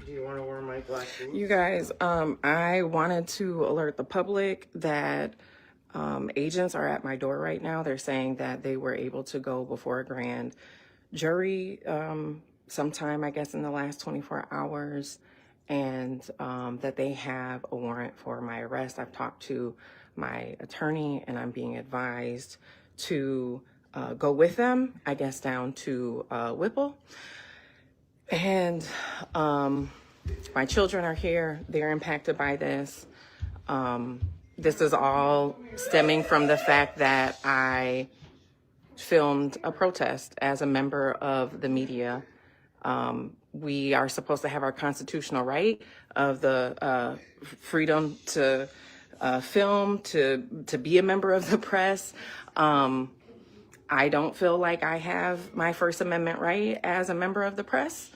Do you want to wear my black boots? You guys, I wanted to alert the public that agents are at my door right now. They're saying that they were able to go before a grand jury sometime, I guess, in the last 24 hours, and that they have a warrant for my arrest. I've talked to my attorney, and I'm being advised to go with them, I guess, down to Whipple. And my children are here. They're impacted by this. This is all stemming from the fact that I filmed a protest as a member of the media. We are supposed to have our constitutional right of the freedom to film, to be a member of the press. I don't feel like I have my First Amendment right as a member of the press.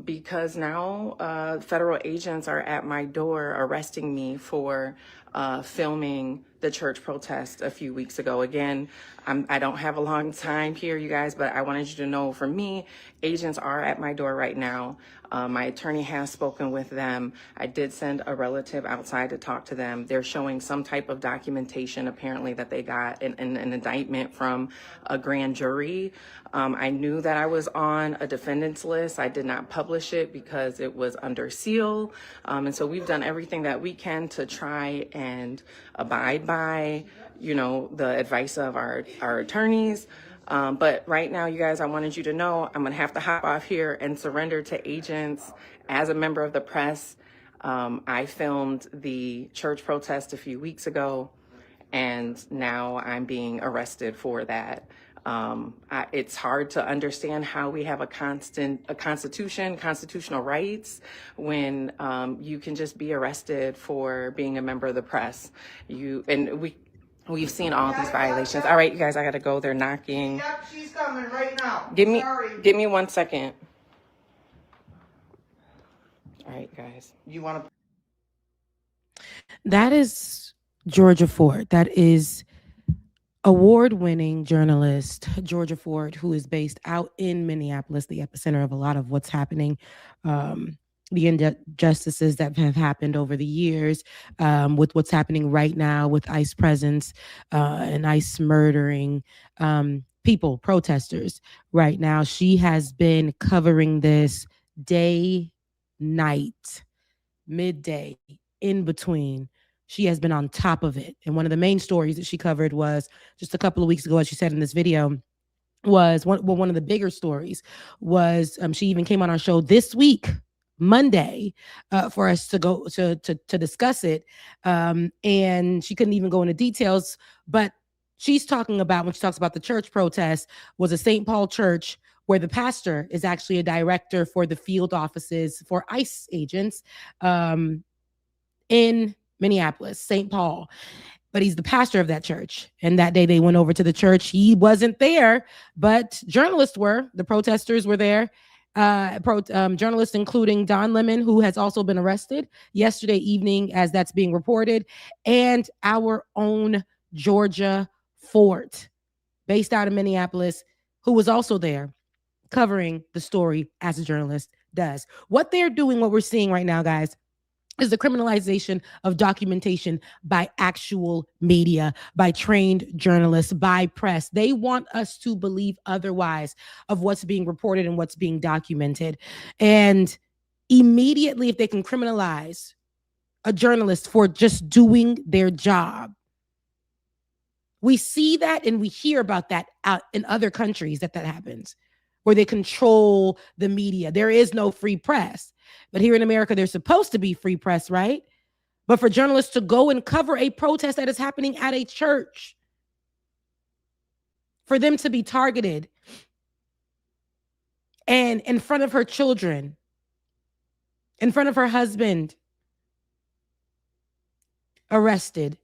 Because now federal agents are at my door arresting me for filming the church protest a few weeks ago. Again, I don't have a long time here, you guys, but I wanted you to know, for me, agents are at my door right now. My attorney has spoken with them. I did send a relative outside to talk to them. They're showing some type of documentation, apparently, that they got an indictment from a grand jury. I knew that I was on a defendant's list. I did not publish it because it was under seal. And so we've done everything that we can to try and abide by, the advice of our attorneys. But right now, you guys, I wanted you to know I'm going to have to hop off here and surrender to agents as a member of the press. I filmed the church protest a few weeks ago, and now I'm being arrested for that. It's hard to understand how we have a constitution, constitutional rights, when you can just be arrested for being a member of the press. We've seen all these violations. All right, you guys, I gotta go. They're knocking. Yep, she's coming right now. Give me 1 second. All right, guys. You want to? That is Georgia Ford. That is award-winning journalist Georgia Ford, who is based out in Minneapolis, the epicenter of a lot of what's happening. The injustices that have happened over the years, with what's happening right now with ICE presence and ICE murdering people, protesters right now. She has been covering this day, night, midday, in between. She has been on top of it. And one of the main stories that she covered was just a couple of weeks ago, as she said in this video, was one of the bigger stories was she even came on our show this week, Monday, for us to go to discuss it. And she couldn't even go into details, but she's talking about, when she talks about the church protest, was a St. Paul church where the pastor is actually a director for the field offices for ICE agents in Minneapolis, St. Paul. But he's the pastor of that church. And that day they went over to the church. He wasn't there, but journalists were. The protesters were there. Journalists, including Don Lemon, who has also been arrested yesterday evening, as that's being reported, and our own Georgia Ford, based out of Minneapolis, who was also there covering the story as a journalist does. What they're doing, what we're seeing right now, guys, is the criminalization of documentation by actual media, by trained journalists, by press. They want us to believe otherwise of what's being reported and what's being documented. And immediately, if they can criminalize a journalist for just doing their job, we see that and we hear about that out in other countries that happens, where they control the media. There is no free press. But here in America, there's supposed to be free press, right? But for journalists to go and cover a protest that is happening at a church, for them to be targeted and in front of her children, in front of her husband, arrested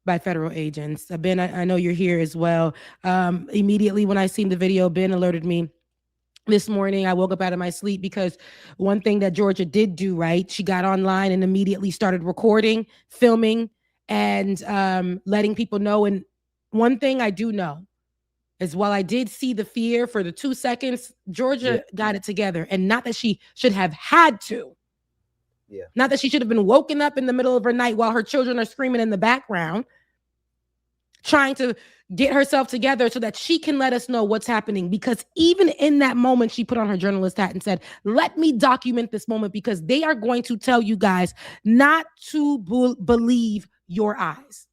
by federal agents. Ben, I know you're here as well. Immediately when I seen the video, Ben alerted me this morning. I woke up out of my sleep because one thing that Georgia did do, right? She got online and immediately started recording, filming, and letting people know. And one thing I do know is while I did see the fear for the 2 seconds, Georgia got it together. And not that she should have had to. Yeah. Not that she should have been woken up in the middle of her night while her children are screaming in the background, trying to get herself together so that she can let us know what's happening. Because even in that moment, she put on her journalist hat and said, let me document this moment because they are going to tell you guys not to believe your eyes.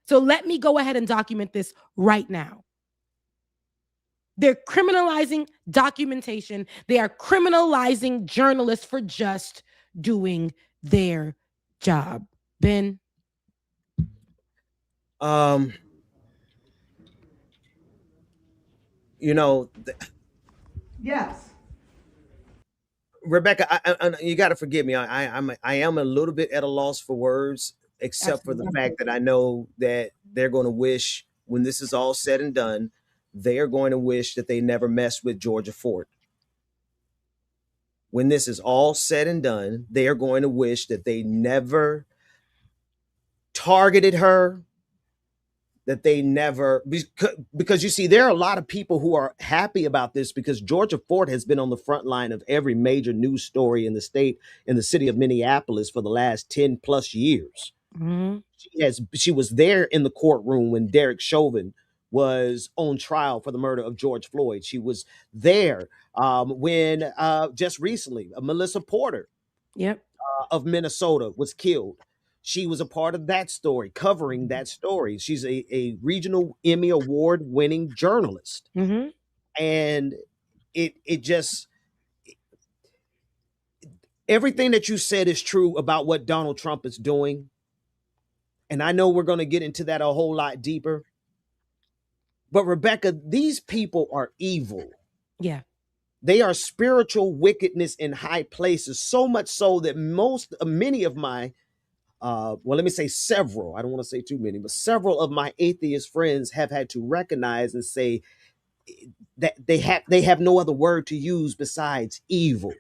So let me go ahead and document this right now. They're criminalizing documentation. They are criminalizing journalists for just doing their job. Ben? You know, Yes. Rebecca, I you got to forgive me. I am a little bit at a loss for words, except for the fact that I know that they're going to wish, when this is all said and done, they are going to wish that they never messed with Georgia Fort. When this is all said and done, they are going to wish that they never targeted her, that they never, because you see, there are a lot of people who are happy about this because Georgia Fort has been on the front line of every major news story in the state, in the city of Minneapolis for the last 10 plus years. Mm-hmm. She was there in the courtroom when Derek Chauvin was on trial for the murder of George Floyd. She was there when just recently Melissa Porter of Minnesota was killed. She was a part of that story, covering that story. She's a regional Emmy Award winning journalist. Mm-hmm. And it just, everything that you said is true about what Donald Trump is doing. And I know we're going to get into that a whole lot deeper. But Rebecca, these people are evil. Yeah. They are spiritual wickedness in high places, so much so that many of my let me say several, I don't want to say too many, but several of my atheist friends have had to recognize and say that they have no other word to use besides evil.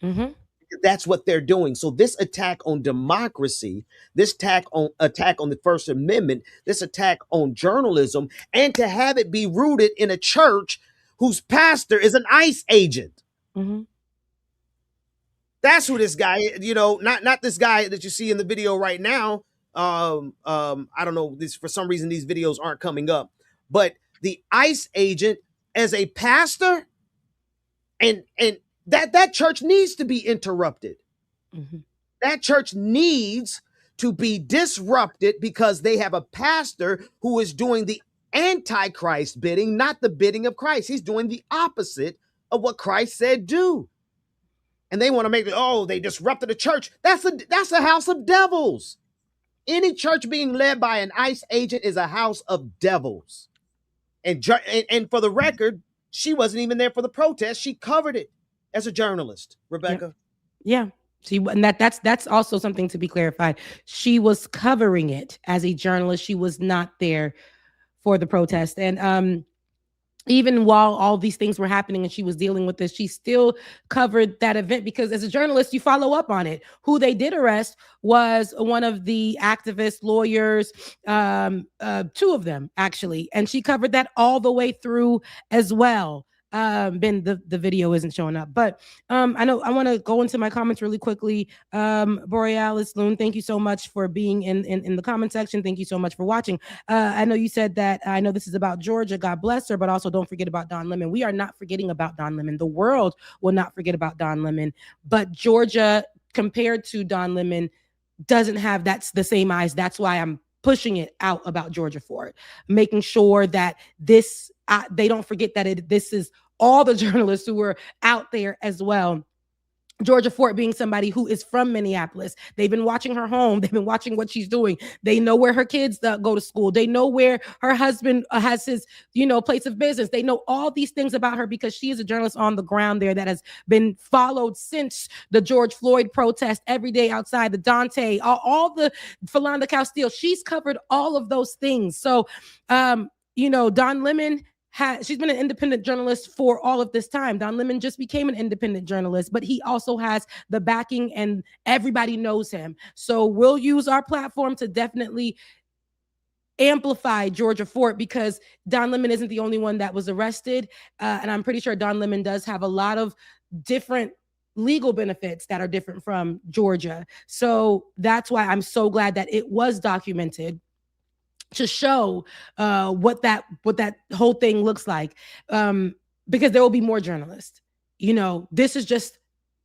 Mm-hmm. That's what they're doing. So this attack on democracy, this attack on the First Amendment, this attack on journalism, and to have it be rooted in a church whose pastor is an ICE agent. Mm-hmm. That's who this guy, not this guy that you see in the video right now. I don't know, for some reason these videos aren't coming up, but the ICE agent as a pastor, and that church needs to be interrupted. Mm-hmm. That church needs to be disrupted because they have a pastor who is doing the Antichrist bidding, not the bidding of Christ. He's doing the opposite of what Christ said do. And they want to make it, they disrupted the church. That's a house of devils. Any church being led by an ICE agent is a house of devils. And for the record, she wasn't even there for the protest. She covered it as a journalist, Rebecca. Yeah. And that's also something to be clarified. She was covering it as a journalist. She was not there for the protest. And even while all these things were happening and she was dealing with this, she still covered that event because as a journalist, you follow up on it. Who they did arrest was one of the activist lawyers, two of them actually. And she covered that all the way through as well. Ben, the video isn't showing up, but I know I want to go into my comments really quickly. Borealis Loon, thank you so much for being in the comment section. Thank you so much for watching. I know you said that, I know this is about Georgia, God bless her, but also don't forget about Don Lemon. We are not forgetting about Don Lemon. The world will not forget about Don Lemon, but Georgia compared to Don Lemon doesn't have the same eyes. That's why I'm pushing it out about Georgia Fort, making sure that they don't forget that this is all the journalists who were out there as well. Georgia Fort being somebody who is from Minneapolis. They've been watching her home. They've been watching what she's doing. They know where her kids go to school. They know where her husband has his, place of business. They know all these things about her because she is a journalist on the ground there that has been followed since the George Floyd protest every day outside, the Dante, all the Philando Castile. She's covered all of those things. So, Don Lemon, she's been an independent journalist for all of this time. Don Lemon just became an independent journalist, but he also has the backing and everybody knows him. So we'll use our platform to definitely amplify Georgia Fort because Don Lemon isn't the only one that was arrested. And I'm pretty sure Don Lemon does have a lot of different legal benefits that are different from Georgia. So that's why I'm so glad that it was documented to show what that whole thing looks like, because there will be more journalists. You know, this is just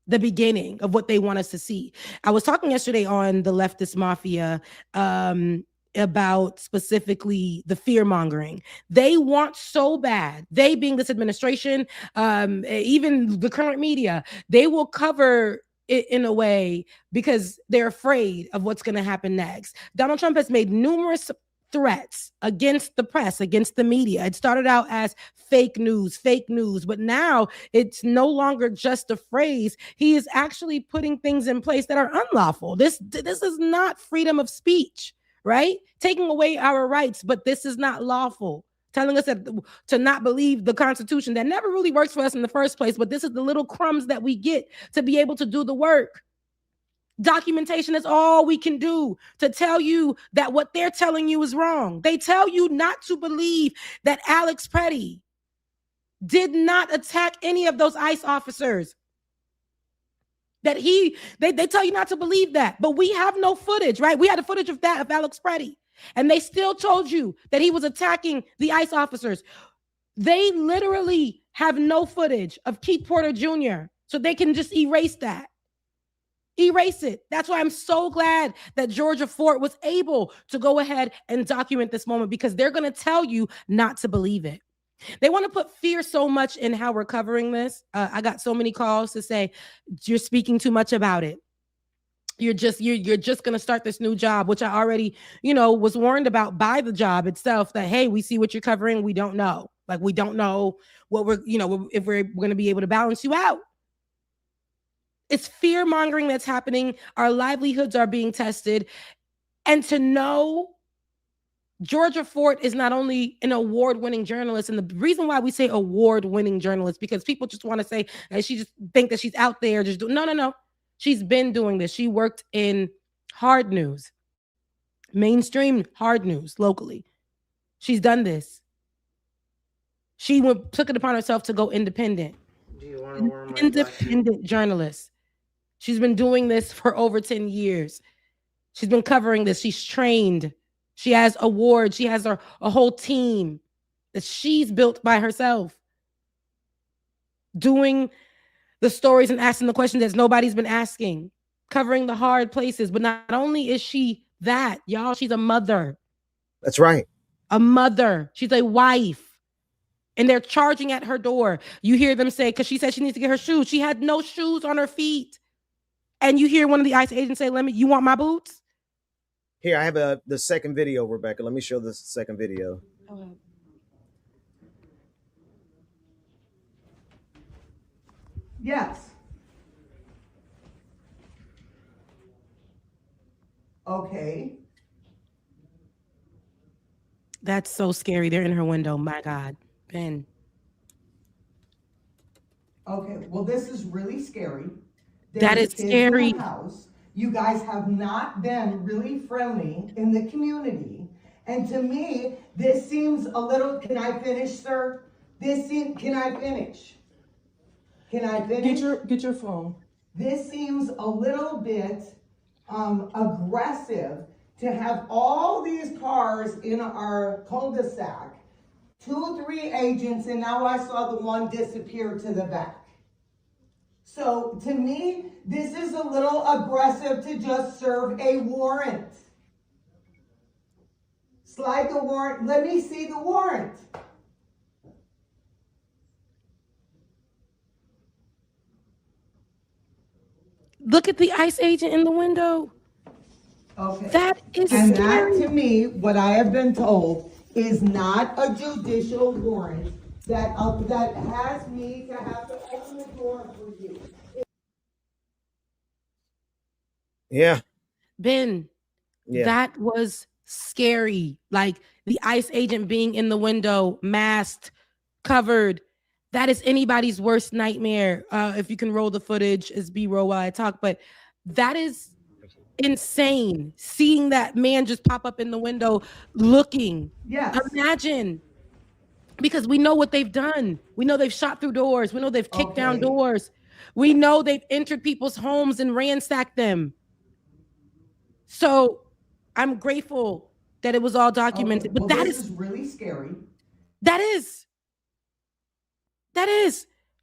the beginning of what they want us to see. I was talking yesterday on the Leftist Mafia about specifically the fear mongering. They want so bad, they being this administration, even the current media, they will cover it in a way because they're afraid of what's going to happen next. Donald Trump has made numerous threats against the press, against the media. It started out as fake news, but now it's no longer just a phrase. He is actually putting things in place that are unlawful. This is not freedom of speech, right? Taking away our rights, but this is not lawful. Telling us that to not believe the Constitution that never really works for us in the first place, but this is the little crumbs that we get to be able to do the work. Documentation is all we can do to tell you that what they're telling you is wrong. They tell you not to believe that Alex Petty did not attack any of those ICE officers. That they tell you not to believe that, but we have no footage, right? We had the footage of that, of Alex Petty, and they still told you that he was attacking the ICE officers. They literally have no footage of Keith Porter Jr., so they can just erase that. Erase it. That's why I'm so glad that Georgia Fort was able to go ahead and document this moment, because they're going to tell you not to believe it. They want to put fear so much in how we're covering this. I got so many calls to say, you're speaking too much about it. You're just going to start this new job, which I already, was warned about by the job itself that, hey, we see what you're covering. We don't know. Like, we don't know what we're, if we're going to be able to balance you out. It's fear mongering that's happening. Our livelihoods are being tested. And to know Georgia Fort is not only an award-winning journalist, and the reason why we say award-winning journalist, because people just want to say, and she just think that she's out there just doing, no. She's been doing this. She worked in hard news, mainstream hard news locally. She's done this. She took it upon herself to go independent. Independent journalist. She's been doing this for over 10 years. She's been covering this. She's trained. She has awards. She has a whole team that she's built by herself, doing the stories and asking the questions that nobody's been asking, covering the hard places. But not only is she that, y'all, she's a mother. That's right. A mother. She's a wife. And they're charging at her door. You hear them say, because she said she needs to get her shoes. She had no shoes on her feet. And you hear one of the ICE agents say, you want my boots? Here, I have the second video, Rebecca. Let me show this second video. Okay. Yes. Okay. That's so scary. They're in her window. My God. Ben. Okay. Well, this is really scary. That is scary. House. You guys have not been really friendly in the community. And to me, this seems a little, can I finish, sir? Can I finish? Can I finish? Get your phone. This seems a little bit aggressive to have all these cars in our cul-de-sac, 2, 3 agents, and now I saw the one disappear to the back. So to me, this is a little aggressive to just serve a warrant. Slide the warrant. Let me see the warrant. Look at the ICE agent in the window. Okay. That is and scary. that, to me, what I have been told, is not a judicial warrant that has me to have to open the door for you. Yeah. Ben, that was scary. Like the ICE agent being in the window, masked, covered. That is anybody's worst nightmare. If you can roll the footage as B-roll while I talk, but that is insane seeing that man just pop up in the window looking. Yes. Imagine. Because we know what they've done. We know they've shot through doors. We know they've kicked down Okay. doors. We know they've entered people's homes and ransacked them. So I'm grateful that it was all documented. Well, But that this is really scary. that is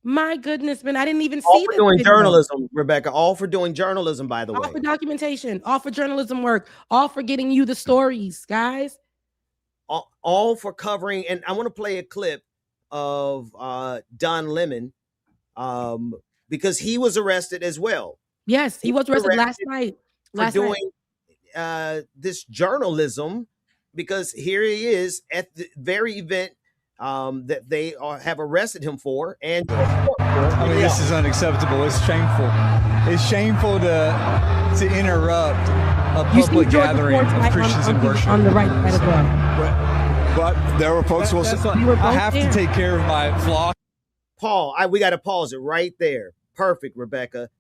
my goodness, man. I didn't even All see for this doing video. journalism, Rebecca. All for doing journalism, by the All way. for documentation, all for journalism work, all for getting you the stories, guys. All for covering. And I want to play a clip of Don Lemon because he was arrested as well. Yes, he was arrested last night. For doing this journalism, because here he is at the very event that they have arrested him for. And I mean, this is unacceptable. It's shameful. It's shameful to interrupt a public gathering of Christians in worship. On the right side as well. But there were folks who will say, I have to take care of my flock. Paul, we got to pause it right there. Perfect, Rebecca.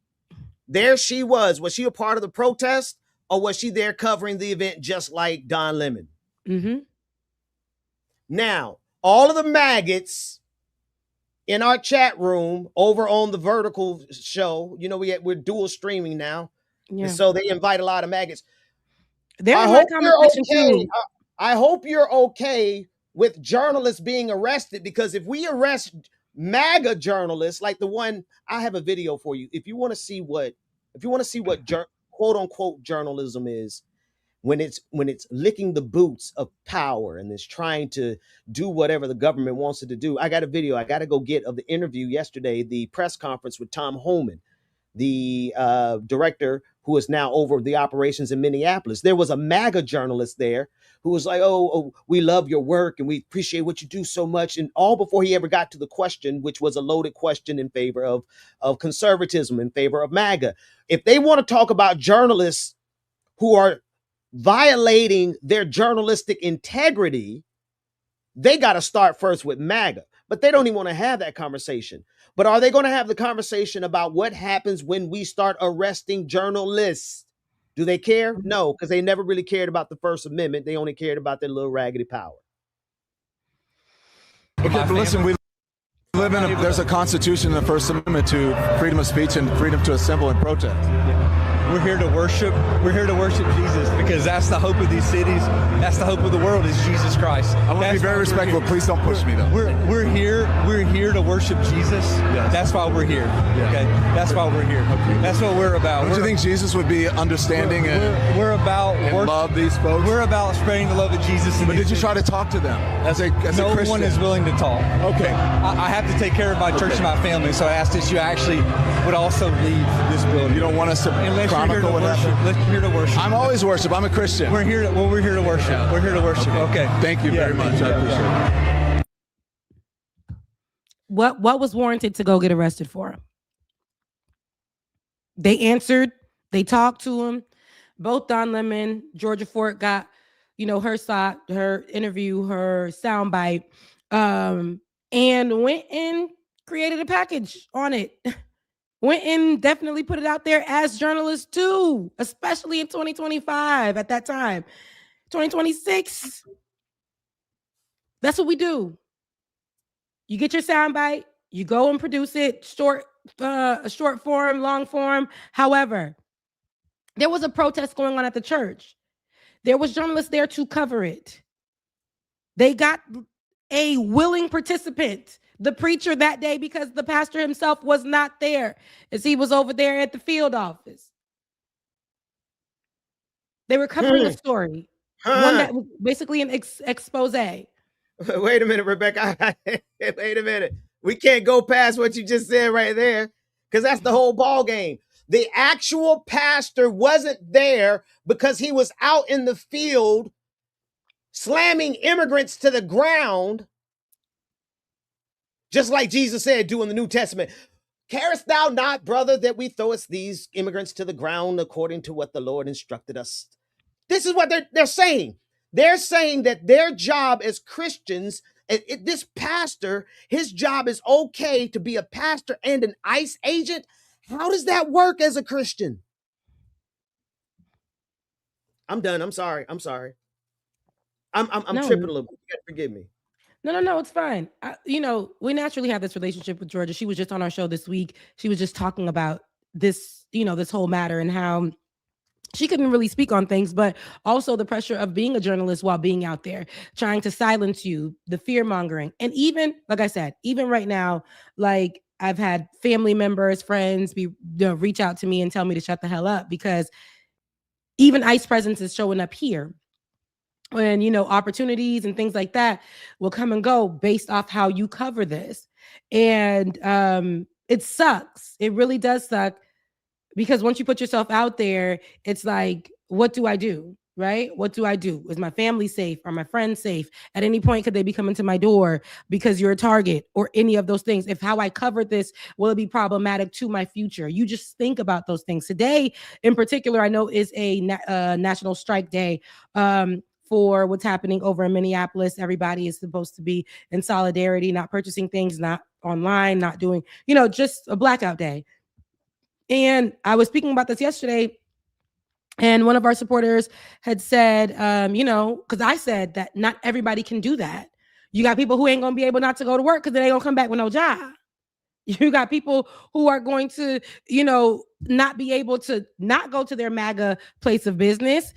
There she was. Was she a part of the protest, or was she there covering the event just like Don Lemon? Mm-hmm. Now, all of the maggots in our chat room over on the Vertical show, you know, we're dual streaming now. Yeah. And so they invite a lot of maggots. They're in my conversation too. I hope you're okay with journalists being arrested, because if we arrest MAGA journalists like the one, I have a video for you. If you want to see what quote unquote journalism is, when it's licking the boots of power and it's trying to do whatever the government wants it to do. I got a video I got to go get of the interview yesterday, the press conference with Tom Homan, the director who is now over the operations in Minneapolis. There was a MAGA journalist there who was like, oh, we love your work and we appreciate what you do so much. And all before he ever got to the question, which was a loaded question in favor of conservatism, in favor of MAGA. If they want to talk about journalists who are violating their journalistic integrity, they got to start first with MAGA. But they don't even want to have that conversation. But are they going to have the conversation about what happens when we start arresting journalists? Do they care? No, because they never really cared about the First Amendment. They only cared about their little raggedy power. Okay, but listen, we live in there's a constitution in the First Amendment to freedom of speech and freedom to assemble and protest. We're here to worship. We're here to worship Jesus, because that's the hope of these cities. That's the hope of the world, is Jesus Christ. I want to be very respectful. Please don't push me, though. We're here to worship Jesus. Yes. That's why we're here. Yeah. Okay, that's why we're here. Okay. That's what we're about. Don't you think Jesus would be understanding we're about and love these folks? We're about spreading the love of Jesus. But did you try to talk to them as a no Christian? one is willing to talk. Okay. I have to take care of my church and my family, so I asked that you actually would also leave this building. You don't want us to chronicle what happened? Let's here to worship. I'm always worship. I'm a Christian. We're here to worship. Yeah. We're here to worship. Okay. Thank you very much. I appreciate it. What was warranted to go get arrested for? They answered. They talked to him. Both Don Lemon, Georgia Fort got, her interview, her soundbite, and went and created a package on it. Went and definitely put it out there as journalists too, especially in 2025 at that time. 2026. That's what we do. You get your soundbite, you go and produce it, short form, long form. However, there was a protest going on at the church. There was journalists there to cover it. They got a willing participant, the preacher that day, because the pastor himself was not there, as he was over there at the field office. They were covering a story, one that was basically an expose. Wait a minute, Rebecca. Wait a minute. We can't go past what you just said right there, because that's the whole ball game. The actual pastor wasn't there because he was out in the field slamming immigrants to the ground, just like Jesus said, do in the New Testament. Carest thou not, brother, that we throwest these immigrants to the ground according to what the Lord instructed us? This is what they're saying. They're saying that their job as Christians, this pastor, his job is okay to be a pastor and an ICE agent. How does that work as a Christian? I'm done. I'm sorry. I'm No. tripping a little bit. You gotta forgive me. No, it's fine. We naturally have this relationship with Georgia. She was just on our show this week. She was just talking about this, this whole matter and how she couldn't really speak on things, but also the pressure of being a journalist while being out there, trying to silence you, the fear mongering. And even, like I said, even right now, like I've had family members, friends reach out to me and tell me to shut the hell up, because even ICE presence is showing up here. And, opportunities and things like that will come and go based off how you cover this. And it sucks. It really does suck, because once you put yourself out there, it's like, what do I do? Right? What do I do? Is my family safe? Are my friends safe? At any point, could they be coming to my door because you're a target, or any of those things? If how I covered this, will it be problematic to my future? You just think about those things. Today, in particular, I know is a National Strike Day. For what's happening over in Minneapolis. Everybody is supposed to be in solidarity, not purchasing things, not online, not doing, just a blackout day. And I was speaking about this yesterday, and one of our supporters had said, because I said that not everybody can do that. You got people who ain't going to be able not to go to work because they ain't going to come back with no job. You got people who are going to, not be able to not go to their MAGA place of business.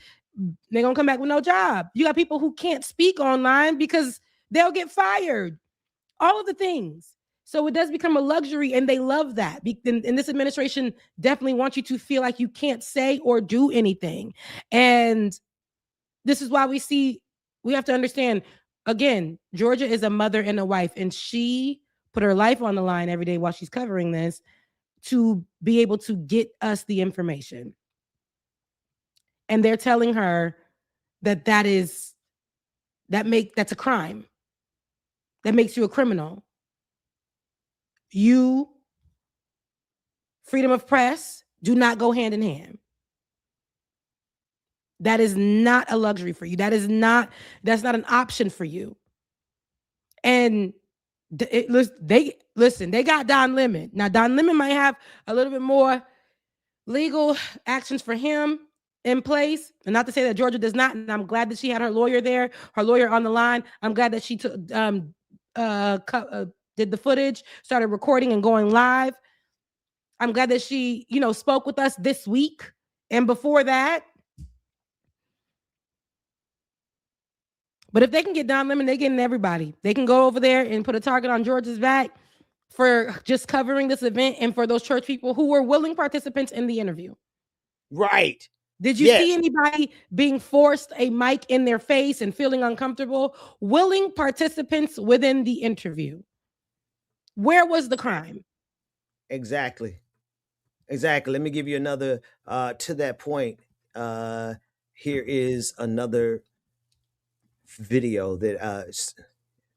They're going to come back with no job. You got people who can't speak online because they'll get fired. All of the things. So it does become a luxury, and they love that. And this administration definitely wants you to feel like you can't say or do anything. And this is why we have to understand, again, Georgia is a mother and a wife, and she put her life on the line every day while she's covering this to be able to get us the information. And they're telling her that's a crime. That makes you a criminal. Freedom of press do not go hand in hand. That is not a luxury for you. That's not an option for you. And they got Don Lemon. Now, Don Lemon might have a little bit more legal actions for him in place, and not to say that Georgia does not. And I'm glad that she had her lawyer there, her lawyer on the line. I'm glad that she did the footage, started recording and going live. I'm glad that she, spoke with us this week and before that. But if they can get Don Lemon, they're getting everybody. They can go over there and put a target on Georgia's back for just covering this event, and for those church people who were willing participants in the interview. Right. Did you see anybody being forced a mic in their face and feeling uncomfortable? Willing participants within the interview. Where was the crime? Exactly. Let me give you another to that point. Here is another video that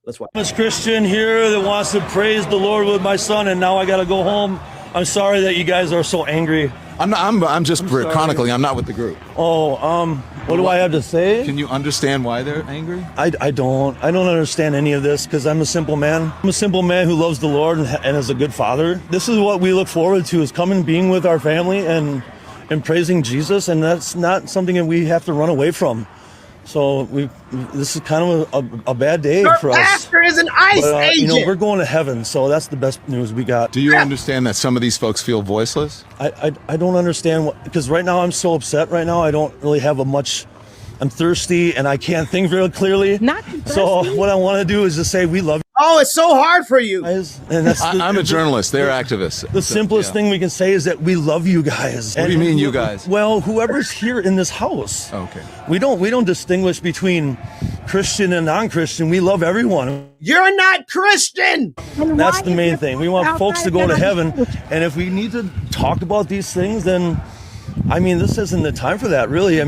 let's watch. I'm a Christian here that wants to praise the Lord with my son, and now I got to go home. I'm sorry that you guys are so angry. I'm just chronicling. I'm not with the group. What do I have to say? Can you understand why they're angry? I don't understand any of this, because I'm a simple man. I'm a simple man who loves the Lord and is a good father. This is what we look forward to, is coming, being with our family and praising Jesus, and that's not something that we have to run away from. So this is kind of a bad day for us. Your pastor is an ICE agent. We're going to heaven, so that's the best news we got. Do you understand that some of these folks feel voiceless? I don't understand because right now I'm so upset. Right now I don't really have I'm thirsty and I can't think very clearly. Not thirsty. So what I want to do is just say we love you. Oh, it's so hard for you. Guys, and I'm a journalist. They're activists. The simplest thing we can say is that we love you guys. What do you mean, you guys? Well, whoever's here in this house. Okay. We don't distinguish between Christian and non-Christian. We love everyone. You're not Christian. That's the main thing. We want folks to go to heaven. And if we need to talk about these things, then this isn't the time for that, really.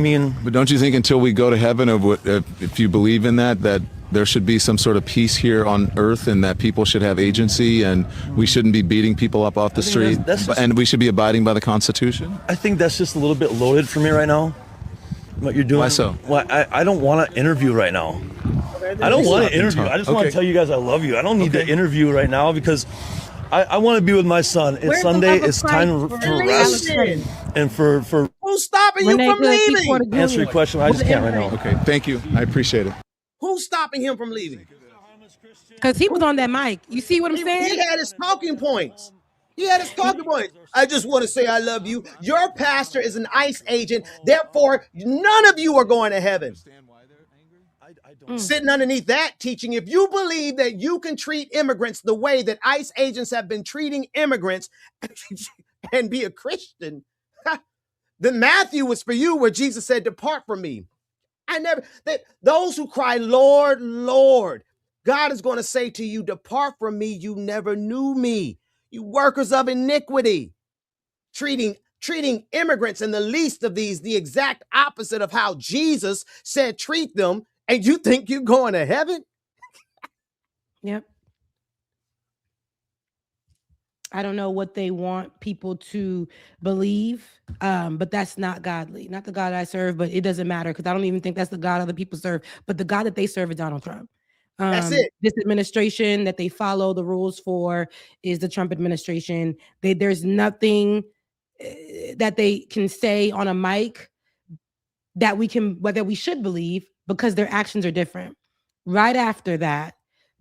But don't you think until we go to heaven, if you believe in that there should be some sort of peace here on earth, and that people should have agency, and we shouldn't be beating people up off the street, and we should be abiding by the Constitution? I think that's just a little bit loaded for me right now, what you're doing. Why so? Well, I don't want to interview right now. I don't want to interview. I just want to tell you guys I love you. I don't need to interview right now because I want to be with my son. It's Sunday. It's time for rest and for Who's stopping Renee you from Good, Keith leaving? Porter Jr. Answer your question. I just can't right now. Okay, thank you. I appreciate it. Who's stopping him from leaving? Because he was on that mic. You see what I'm He saying? had his talking points. He had his talking points. I just want to say I love you. Your pastor is an ICE agent. Therefore, none of you are going to heaven. Sitting underneath that teaching, if you believe that you can treat immigrants the way that ICE agents have been treating immigrants and be a Christian, then Matthew was for you, where Jesus said, depart from me. Those who cry, Lord, Lord, God is going to say to you, depart from me, you never knew me, you workers of iniquity. Treating immigrants and the least of these the exact opposite of how Jesus said treat them, and you think you're going to heaven? Yep. I don't know what they want people to believe, but that's not godly. Not the God I serve, but it doesn't matter because I don't even think that's the God other people serve. But the God that they serve is Donald Trump. That's it. This administration that they follow the rules for is the Trump administration. There's nothing that they can say on a mic that we should believe because their actions are different. Right after that,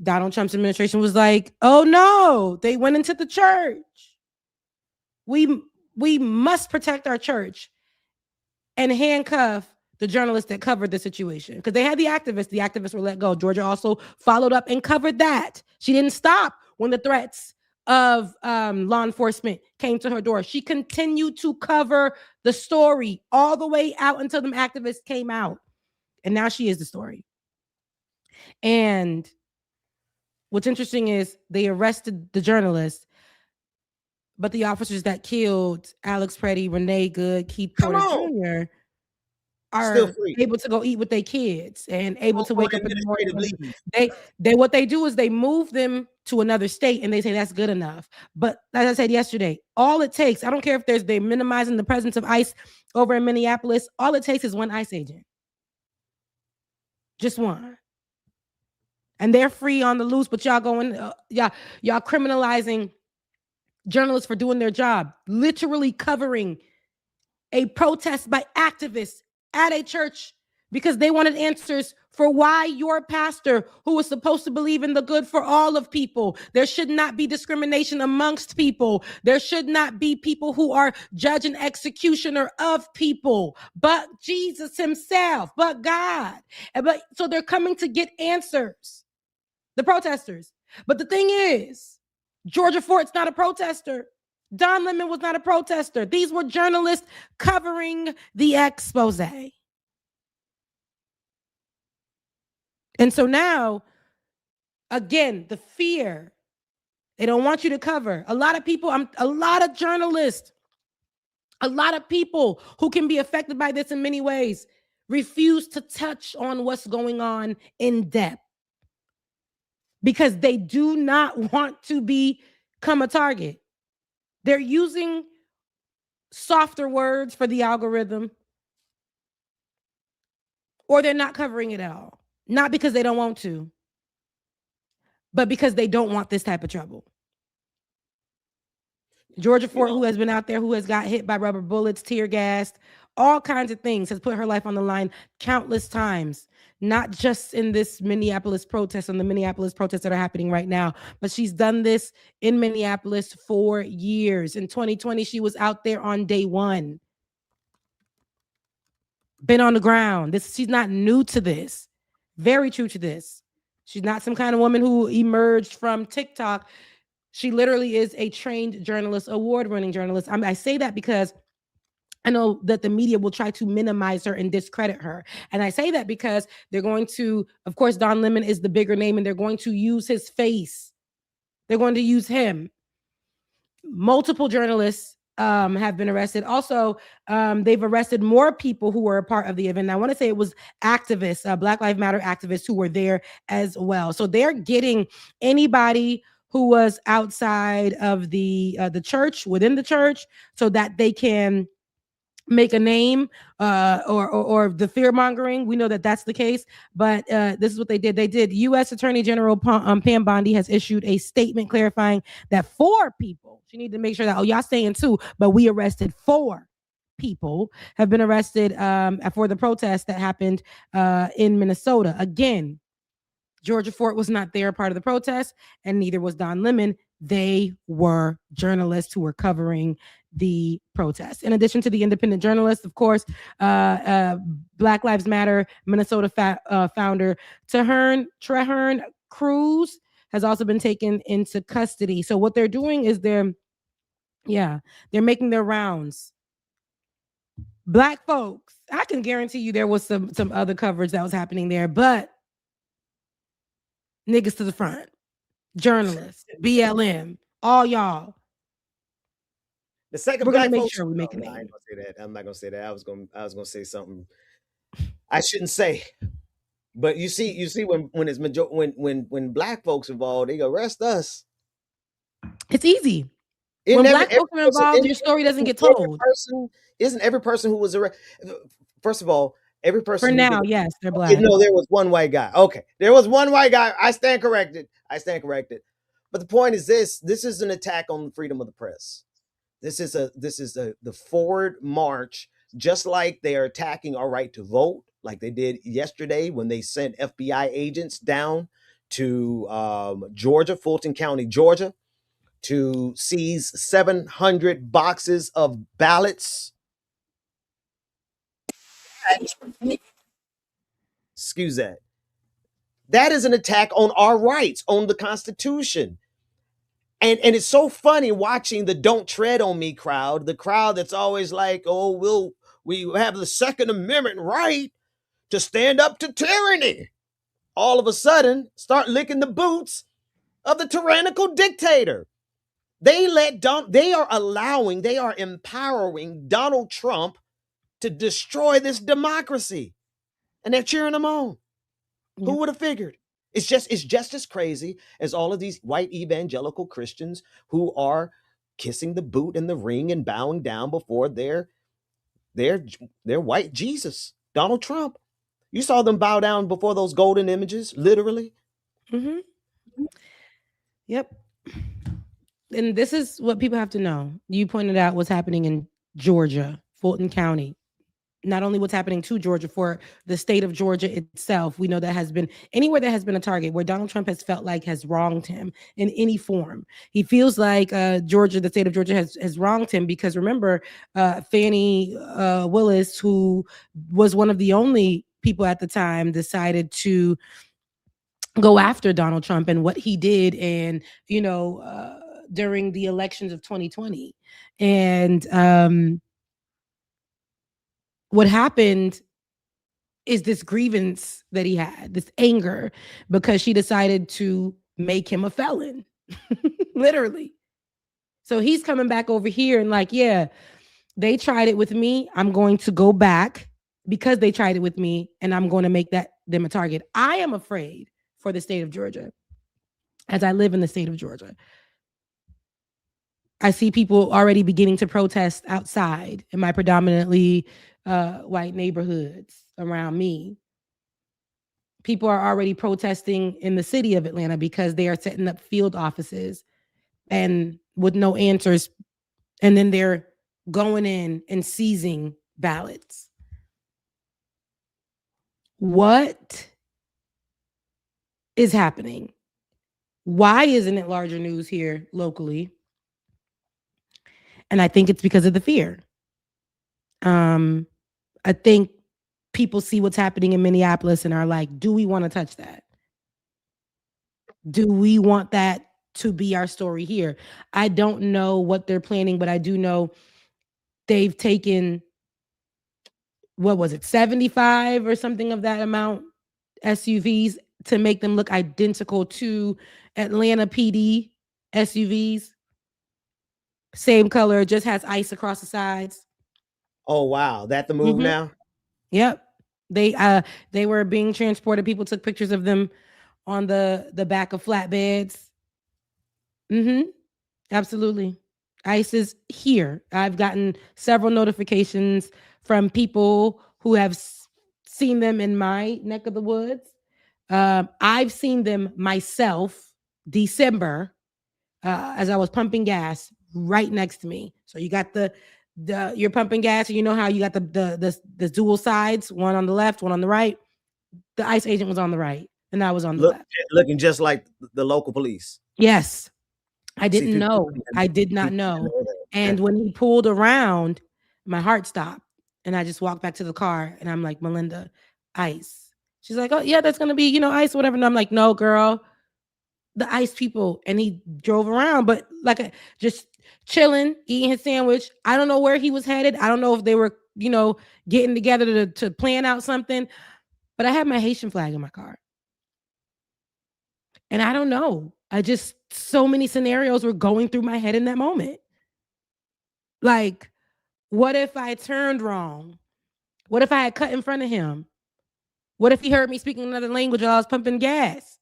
Donald Trump's administration was like, oh no, they went into the church. We must protect our church and handcuff the journalists that covered the situation. Because they had the activists were let go. Georgia also followed up and covered that. She didn't stop when the threats of law enforcement came to her door. She continued to cover the story all the way out until them activists came out. And now she is the story. And what's interesting is they arrested the journalist, but the officers that killed Alex Preddy, Renee Good, Keith Porter Jr. are Still free. able to go eat with their kids and able to wake up in the morning. Administrative leave. They what they do is they move them to another state and they say that's good enough. But as I said yesterday, all it takes, I don't care if they're minimizing the presence of ICE over in Minneapolis, all it takes is one ICE agent. Just one. And they're free on the loose, but y'all going, y'all criminalizing journalists for doing their job, literally covering a protest by activists at a church because they wanted answers for why your pastor, who was supposed to believe in the good for all of people, there should not be discrimination amongst people. There should not be people who are judge and executioner of people, but Jesus himself, but God. But so they're coming to get answers, the protesters. But the thing is, Georgia Fort's not a protester. Don Lemon was not a protester. These were journalists covering the expose. And so now, again, the fear, they don't want you to cover. A lot of people, a lot of journalists, a lot of people who can be affected by this in many ways refuse to touch on what's going on in depth because they do not want to become a target. They're using softer words for the algorithm, or they're not covering it at all. Not because they don't want to, but because they don't want this type of trouble. Georgia Fort, who has been out there, who has got hit by rubber bullets, tear gassed, all kinds of things, has put her life on the line countless times, not just in this Minneapolis protest and the Minneapolis protests that are happening right now, but she's done this in Minneapolis for years. In 2020, she was out there on day one. Been on the ground. She's not new to this. Very true to this. She's not some kind of woman who emerged from TikTok. She literally is a trained journalist, award-winning journalist. I say that because I know that the media will try to minimize her and discredit her. And I say that because they're going to, of course, Don Lemon is the bigger name, and they're going to use his face. They're going to use him. Multiple journalists have been arrested. Also, they've arrested more people who were a part of the event. And I want to say it was activists, Black Lives Matter activists who were there as well. So they're getting anybody who was outside of the church, within the church, so that they can make a name or the fear mongering. We know that that's the case, but this is what they did. They did. U.S. Attorney General Pam Bondi has issued a statement clarifying that 4 people, she needed to make sure that, y'all saying 2, but we arrested 4 people have been arrested for the protest that happened in Minnesota. Again, Georgia Fort was not there, part of the protest, and neither was Don Lemon. They were journalists who were covering the protest. In addition to the independent journalists, of course, Black Lives Matter Minnesota founder Treherne Cruz has also been taken into custody. So what they're doing is they're making their rounds. Black folks, I can guarantee you there was some other coverage that was happening there, but niggas to the front, journalists, BLM, all y'all. The second We're gonna black make folks, sure we make a no, name. I ain't gonna say that. I'm not gonna say that. I was gonna say something I shouldn't say. But you see when it's when black folks involved, they arrest us. It's easy. It When never- black every folks are person- involved, it- your story doesn't get every told. Isn't every person who was arrested? First of all, every person For who now, did- yes, they're black. No, there was one white guy. Okay, there was one white guy. I stand corrected. But the point is this is an attack on the freedom of the press. This is the forward march, just like they are attacking our right to vote, like they did yesterday when they sent FBI agents down to Georgia, Fulton County, Georgia, to seize 700 boxes of ballots. Excuse that. That is an attack on our rights, on the Constitution. And it's so funny watching the "Don't Tread on Me" crowd, the crowd that's always like, "Oh, we have the Second Amendment right to stand up to tyranny." All of a sudden, start licking the boots of the tyrannical dictator. They are empowering Donald Trump to destroy this democracy, and they're cheering him on. Yep. Who would have figured? It's just as crazy as all of these white evangelical Christians who are kissing the boot and the ring and bowing down before their white Jesus, Donald Trump. You saw them bow down before those golden images, literally. Mm-hmm. Yep. And this is what people have to know. You pointed out what's happening in Georgia, Fulton County. Not only what's happening to Georgia, for the state of Georgia itself. We know that has been anywhere that has been a target where Donald Trump has felt like has wronged him in any form. He feels like Georgia, the state of Georgia has wronged him because remember, Fannie Willis, who was one of the only people at the time, decided to go after Donald Trump and what he did, and during the elections of 2020, and what happened is this grievance that he had, this anger, because she decided to make him a felon, literally. So he's coming back over here and like, yeah, they tried it with me. I'm going to go back because they tried it with me, and I'm going to make them a target. I am afraid for the state of Georgia, as I live in the state of Georgia. I see people already beginning to protest outside in my predominantly white neighborhoods around me. People are already protesting in the city of Atlanta because they are setting up field offices and with no answers. And then they're going in and seizing ballots. What is happening? Why isn't it larger news here locally? And I think it's because of the fear. I think people see what's happening in Minneapolis and are like, do we want to touch that? Do we want that to be our story here? I don't know what they're planning, but I do know they've taken, what was it, 75 or something of that amount SUVs to make them look identical to Atlanta PD SUVs. Same color, just has ice across the sides. Oh wow, that the move now? Yep. They were being transported. People took pictures of them on the back of flatbeds. Absolutely. ICE is here. I've gotten several notifications from people who have seen them in my neck of the woods. I've seen them myself December as I was pumping gas right next to me. So you got the you're pumping gas, and you know how you got the dual sides, one on the left, one on the right. The ICE agent was on the right, and I was on the left. Looking just like the local police. Yes, I See, didn't know. I did not know. And Yeah. when he pulled around, my heart stopped, and I just walked back to the car, and I'm like, Melinda, ICE. She's like, oh yeah, that's gonna be ICE, whatever. And I'm like, no, girl, the ICE people. And he drove around, but like just chilling, eating his sandwich. I don't know where he was headed. I don't know if they were, getting together to plan out something. But I had my Haitian flag in my car. And I don't know. So many scenarios were going through my head in that moment. Like, what if I turned wrong? What if I had cut in front of him? What if he heard me speaking another language while I was pumping gas?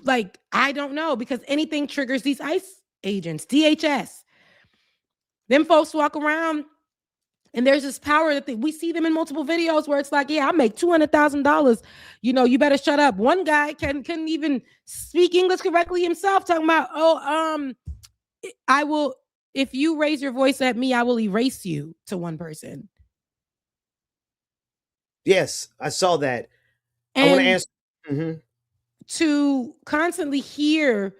Like, I don't know, because anything triggers these ICE agents, DHS. Them folks walk around and there's this power that we see them in multiple videos where it's like, yeah, I make $200,000. You better shut up. One guy couldn't even speak English correctly himself, talking about, I will, if you raise your voice at me, I will erase you, to one person. Yes, I saw that. And I want to answer. To constantly hear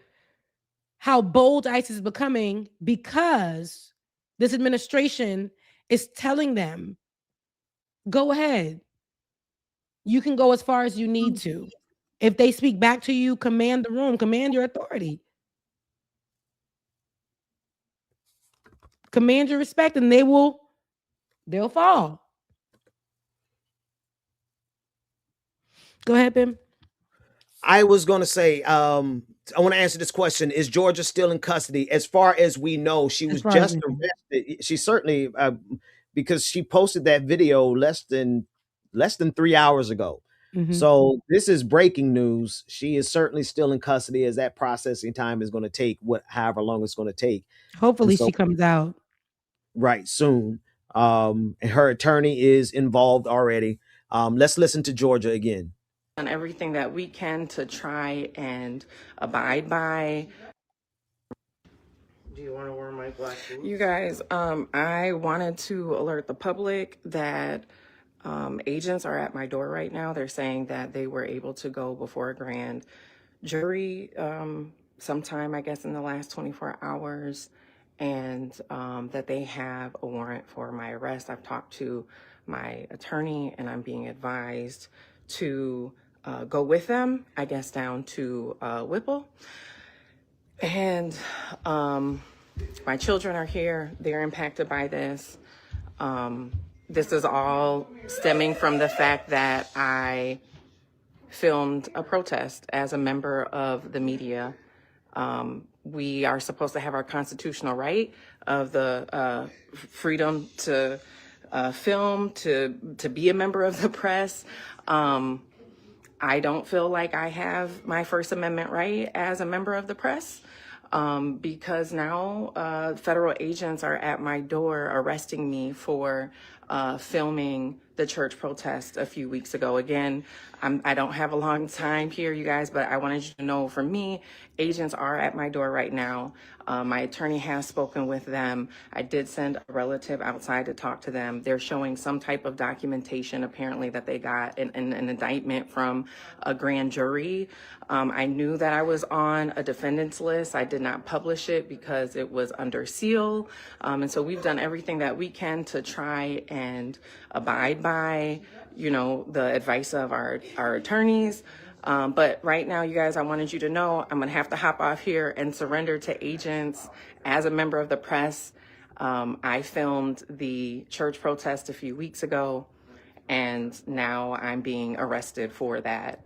how bold ICE is becoming because this administration is telling them, go ahead. You can go as far as you need to. If they speak back to you, command the room, command your authority. Command your respect, and they'll fall. Go ahead, Bim. I was going to say, I want to answer this question. Is Georgia still in custody? As far as we know, she was just arrested. She certainly, because she posted that video less than 3 hours ago. Mm-hmm. So this is breaking news. She is certainly still in custody, as that processing time is going to take however long it's going to take. Hopefully she comes out right soon. And her attorney is involved already. Let's listen to Georgia again. Done everything that we can to try and abide by. Do you want to wear my black boots? You guys, I wanted to alert the public that agents are at my door right now. They're saying that they were able to go before a grand jury sometime, I guess, in the last 24 hours, and that they have a warrant for my arrest. I've talked to my attorney, and I'm being advised to go with them, I guess, down to Whipple. And my children are here. They're impacted by this. This is all stemming from the fact that I filmed a protest as a member of the media. We are supposed to have our constitutional right of the freedom to film, to be a member of the press. I don't feel like I have my First Amendment right as a member of the press because now federal agents are at my door arresting me for filming the church protest a few weeks ago. Again, I don't have a long time here, you guys, but I wanted you to know, for me, agents are at my door right now. My attorney has spoken with them. I did send a relative outside to talk to them. They're showing some type of documentation, apparently, that they got an indictment from a grand jury. I knew that I was on a defendant's list. I did not publish it because it was under seal. And so we've done everything that we can to try and abide by, the advice of our attorneys. But right now, you guys, I wanted you to know I'm going to have to hop off here and surrender to agents as a member of the press. I filmed the church protest a few weeks ago, and now I'm being arrested for that.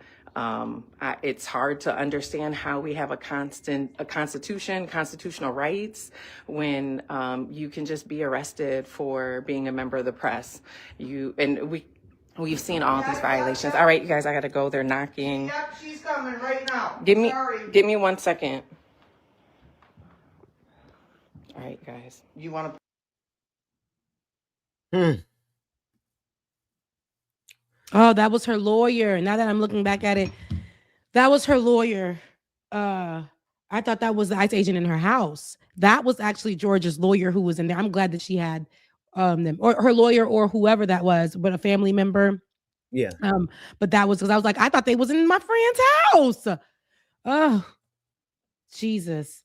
It's hard to understand how we have a constitution, constitutional rights, when you can just be arrested for being a member of the press. We've seen all these violations. All right, you guys, I gotta go. They're knocking. Yep, she's coming right now. Give me 1 second. All right, guys. You want to? Oh, that was her lawyer. Now that I'm looking back at it, that was her lawyer. I thought that was the ICE agent in her house. That was actually Georgia's lawyer who was in there. I'm glad that she had them, or her lawyer, or whoever that was, but a family member. Yeah. But that was because I was like, I thought they was in my friend's house. Oh, Jesus.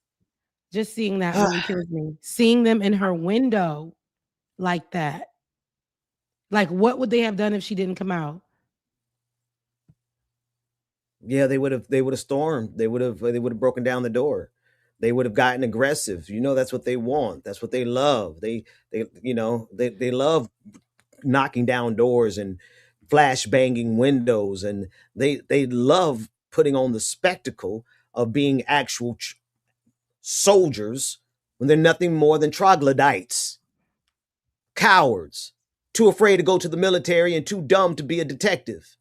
Just seeing that really kills me. Seeing them in her window like that. Like, what would they have done if she didn't come out? Yeah, they would have stormed. They would have broken down the door. They would have gotten aggressive. You know, that's what they want. That's what they love. They love knocking down doors and flash banging windows, and they love putting on the spectacle of being actual soldiers when they're nothing more than troglodytes, cowards, too afraid to go to the military and too dumb to be a detective.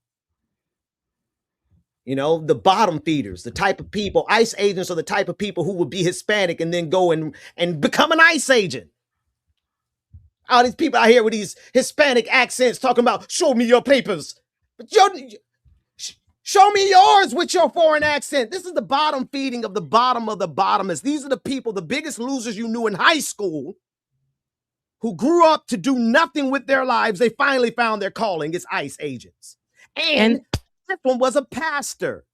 You know, the bottom feeders, the type of people, ICE agents are the type of people who would be Hispanic and then go and become an ICE agent. All these people out here with these Hispanic accents talking about, show me your papers. But show me yours with your foreign accent. This is the bottom feeding of the bottom of the bottomest. These are the people, the biggest losers you knew in high school, who grew up to do nothing with their lives. They finally found their calling as ICE agents. And this one was a pastor.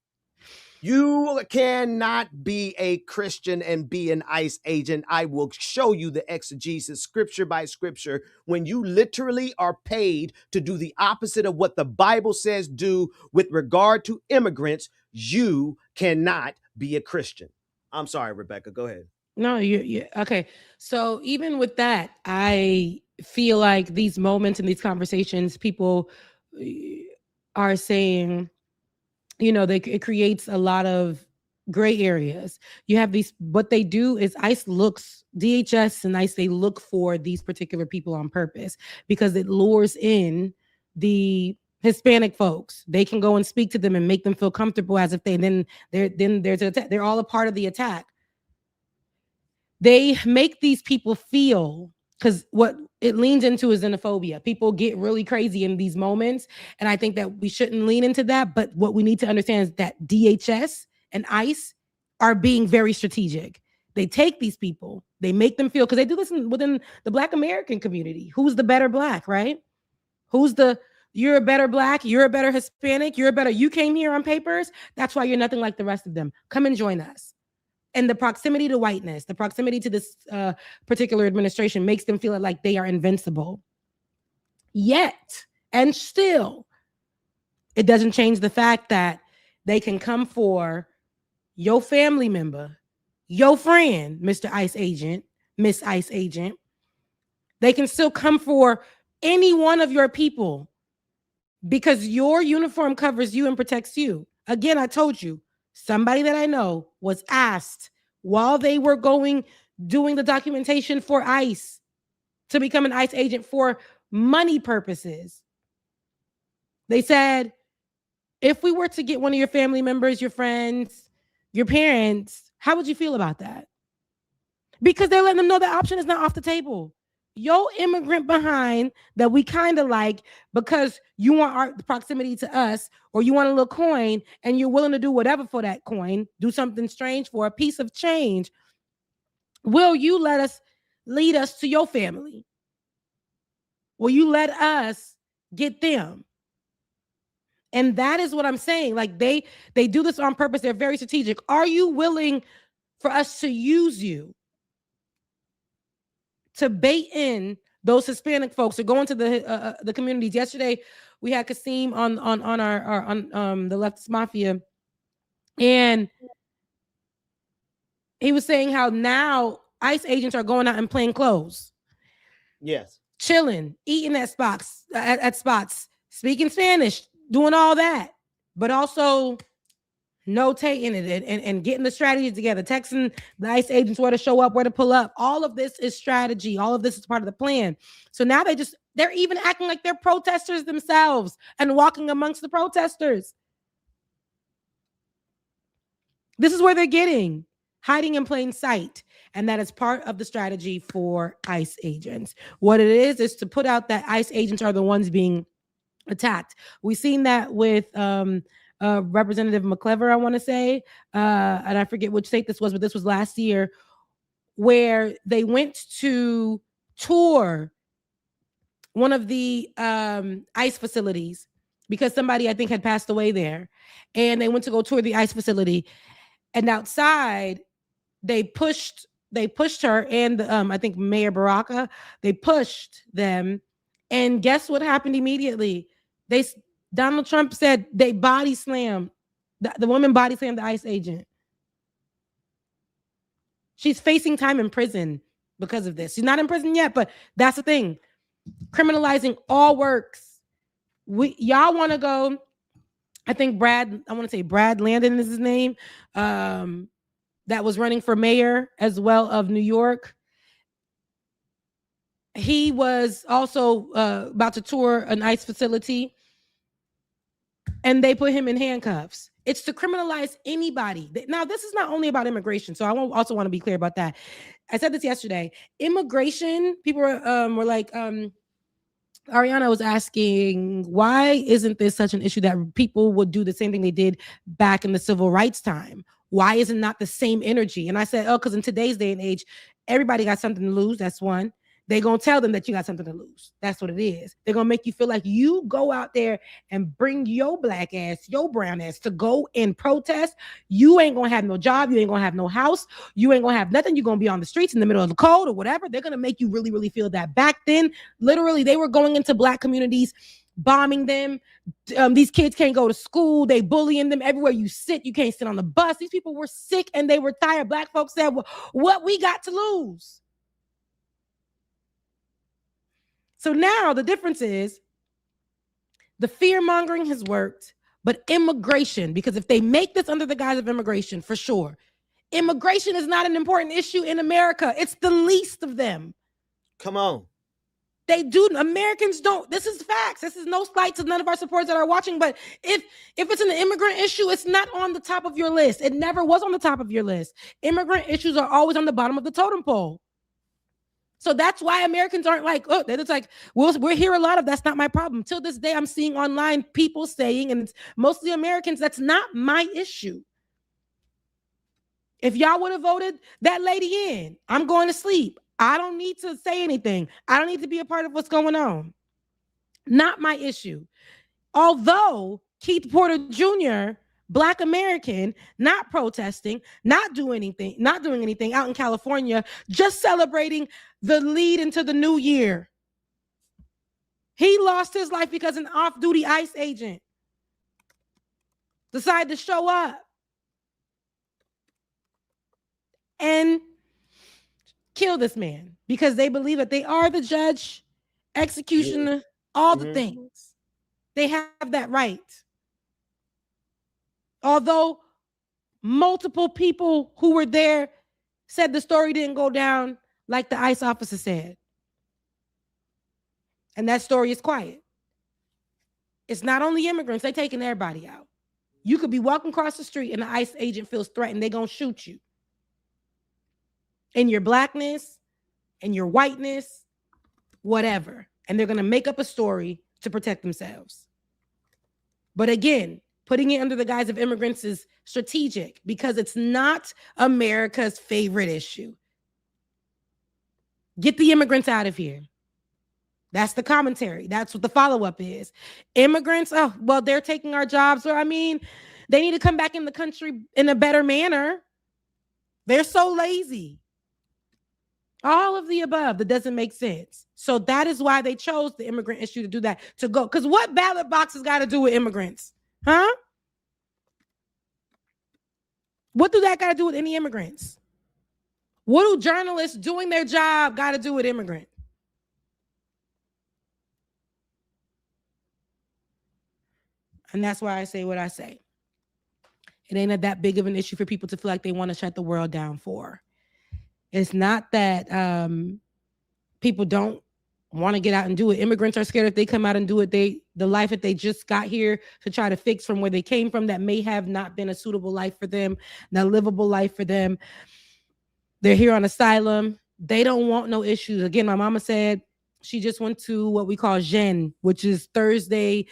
You cannot be a Christian and be an ICE agent. I will show you the exegesis, scripture by scripture, when you literally are paid to do the opposite of what the Bible says do with regard to immigrants. You cannot be a Christian. I'm sorry, Rebecca, go ahead. No, you okay. So even with that, I feel like these moments and these conversations, people are saying, you know, it creates a lot of gray areas. You have these, what they do is ICE looks, DHS and ICE, they look for these particular people on purpose because it lures in the Hispanic folks. They can go and speak to them and make them feel comfortable as if they're all a part of the attack. They make these people feel, because what it leans into is xenophobia. People get really crazy in these moments. And I think that we shouldn't lean into that. But what we need to understand is that DHS and ICE are being very strategic. They take these people, they make them feel, because they do this within the Black American community. Who's the better Black, right? You're a better Black, you're a better Hispanic, you came here on papers. That's why you're nothing like the rest of them. Come and join us. And the proximity to whiteness, the proximity to this particular administration makes them feel like they are invincible. Yet, and still, it doesn't change the fact that they can come for your family member, your friend, Mr. ICE agent, Miss ICE agent. They can still come for any one of your people because your uniform covers you and protects you. Again, I told you, somebody that I know was asked while they were doing the documentation for ICE to become an ICE agent for money purposes. They said, if we were to get one of your family members, your friends, your parents, how would you feel about that? Because they're letting them know the option is not off the table. Your immigrant behind that we kind of like because you want our proximity to us, or you want a little coin and you're willing to do whatever for that coin, do something strange for a piece of change. Will you lead us to your family? Will you let us get them? And that is what I'm saying. Like they do this on purpose. They're very strategic. Are you willing for us to use you to bait in those Hispanic folks to go into the communities? Yesterday, we had Kasim on the Leftist Mafia, and he was saying how now ICE agents are going out in plain clothes, yes, chilling, eating at spots, speaking Spanish, doing all that, but also notating it and getting the strategy together, texting the ICE agents where to show up, where to pull up. All of this is strategy. All of this is part of the plan. So now they're even acting like they're protesters themselves and walking amongst the protesters. This is where they're hiding in plain sight. And that is part of the strategy for ICE agents. What it is to put out that ICE agents are the ones being attacked. We've seen that with Representative McClever, I want to say, and I forget which state this was, but this was last year, where they went to tour one of the ICE facilities because somebody, I think, had passed away there. And they went to go tour the ICE facility. And outside, they pushed her and I think Mayor Baraka, they pushed them. And guess what happened immediately? Donald Trump said they body slammed, the woman body slammed the ICE agent. She's facing time in prison because of this. She's not in prison yet, but that's the thing. Criminalizing all works. Y'all want to go, I think Brad Landon is his name, that was running for mayor as well of New York. He was also about to tour an ICE facility, and they put him in handcuffs. It's to criminalize anybody. Now, this is not only about immigration, so I also want to be clear about that. I said this yesterday. Immigration, people were like, Ariana was asking, why isn't this such an issue that people would do the same thing they did back in the civil rights time? Why isn't not the same energy? And I said, because in today's day and age, everybody got something to lose. That's one. They're going to tell them that you got something to lose. That's what it is. They're going to make you feel like you go out there and bring your black ass, your brown ass to go and protest. You ain't going to have no job. You ain't going to have no house. You ain't going to have nothing. You're going to be on the streets in the middle of the cold or whatever. They're going to make you really, really feel that. Back then, literally, they were going into black communities, bombing them. These kids can't go to school. They bullying them everywhere you sit. You can't sit on the bus. These people were sick and they were tired. Black folks said, well, what we got to lose? So now the difference is the fear mongering has worked, but immigration, because if they make this under the guise of immigration, for sure, immigration is not an important issue in America. It's the least of them. Come on. Americans don't, this is facts. This is no slight to none of our supporters that are watching, but if it's an immigrant issue, it's not on the top of your list. It never was on the top of your list. Immigrant issues are always on the bottom of the totem pole. So that's why Americans aren't like, oh, it's like, we're here a lot of, that's not my problem. Till this day, I'm seeing online people saying, and it's mostly Americans, that's not my issue. If y'all would have voted that lady in, I'm going to sleep. I don't need to say anything. I don't need to be a part of what's going on. Not my issue. Although Keith Porter Jr., Black American, not protesting, not doing anything out in California, just celebrating the lead into the new year. He lost his life because an off-duty ICE agent decided to show up and kill this man because they believe that they are the judge, executioner, all the things. They have that right. Although multiple people who were there said the story didn't go down like the ICE officer said. And that story is quiet. It's not only immigrants, they're taking everybody out. You could be walking across the street and the ICE agent feels threatened, they're going to shoot you. In your blackness, in your whiteness, whatever. And they're going to make up a story to protect themselves. But again, putting it under the guise of immigrants is strategic because it's not America's favorite issue. Get the immigrants out of here. That's the commentary. That's what the follow-up is. Immigrants, oh, well, they're taking our jobs. Or, I mean, they need to come back in the country in a better manner. They're so lazy. All of the above, that doesn't make sense. So that is why they chose the immigrant issue to do that, to go. Because what ballot boxes got to do with immigrants? Huh? What do that got to do with any immigrants? What do journalists doing their job got to do with immigrants? And that's why I say what I say. It ain't that big of an issue for people to feel like they want to shut the world down for. It's not that people don't want to get out and do it. Immigrants are scared if they come out and do it, the life that they just got here to try to fix from where they came from, that may have not been a suitable life for them, not a livable life for them. They're here on asylum. They don't want no issues. Again, my mama said she just went to what we call Jen, which is Thursday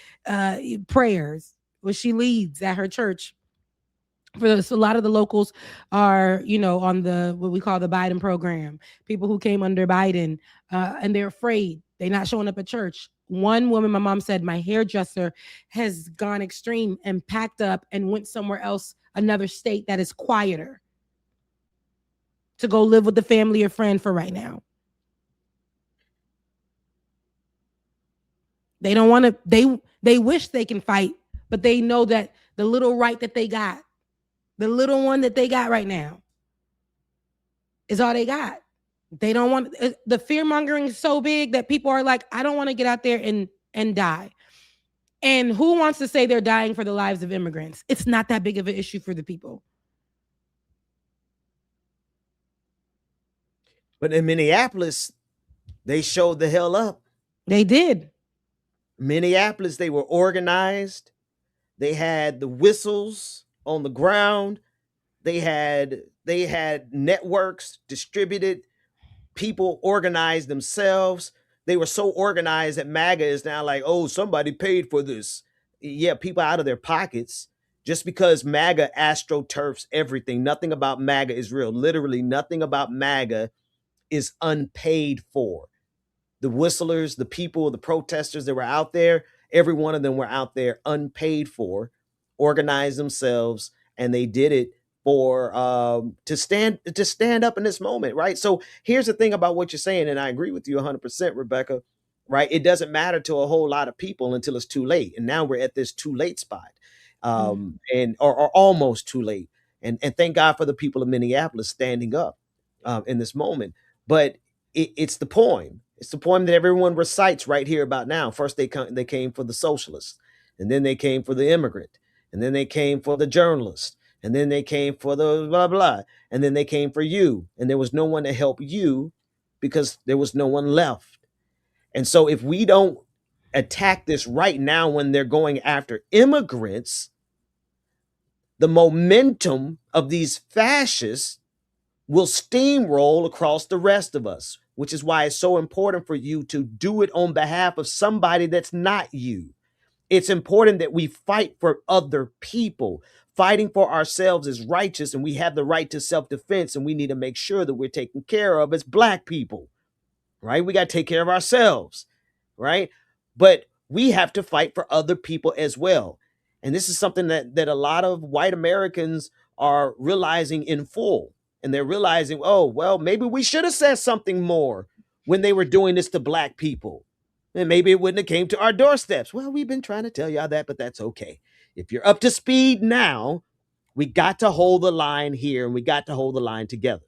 prayers. which she leads at her church. So a lot of the locals are, on the what we call the Biden program. People who came under Biden, and they're afraid. They're not showing up at church. One woman, my mom said, my hairdresser has gone extreme and packed up and went somewhere else, another state that is quieter, to go live with the family or friend for right now. They don't want to. They wish they can fight, but they know that the little right that they got, the little one that they got right now, is all they got. They don't want, the fear mongering is so big that people are like, I don't want to get out there and die. And who wants to say they're dying for the lives of immigrants? It's not that big of an issue for the people. But in Minneapolis, they showed the hell up. They did. Minneapolis, they were organized. They had the whistles on the ground. They had networks distributed. People organized themselves. They were so organized that MAGA is now like, oh, somebody paid for this. Yeah, people out of their pockets. Just because MAGA astroturfs everything. Nothing about MAGA is real. Literally nothing about MAGA is unpaid for. The whistlers, the people, the protesters that were out there, every one of them were out there unpaid for, organized themselves, and they did it for to stand up in this moment, right? So here's the thing about what you're saying, and I agree with you 100%, Rebecca, right? It doesn't matter to a whole lot of people until it's too late, and now we're at this too late spot, and or almost too late. And thank God for the people of Minneapolis standing up in this moment. But it's the poem. It's the poem that everyone recites right here about now. First, they came for the socialists, and then they came for the immigrant, and then they came for the journalist, and then they came for the blah, blah, and then they came for you. And there was no one to help you because there was no one left. And so if we don't attack this right now when they're going after immigrants, the momentum of these fascists will steamroll across the rest of us, which is why it's so important for you to do it on behalf of somebody that's not you. It's important that we fight for other people. Fighting for ourselves is righteous, and we have the right to self-defense, and we need to make sure that we're taken care of as Black people, right? We got to take care of ourselves, right? But we have to fight for other people as well. And this is something that a lot of white Americans are realizing in full. And they're realizing, oh, well, maybe we should have said something more when they were doing this to Black people. And maybe it wouldn't have came to our doorsteps. Well, we've been trying to tell y'all that, but that's okay. If you're up to speed now, we got to hold the line here, and we got to hold the line together.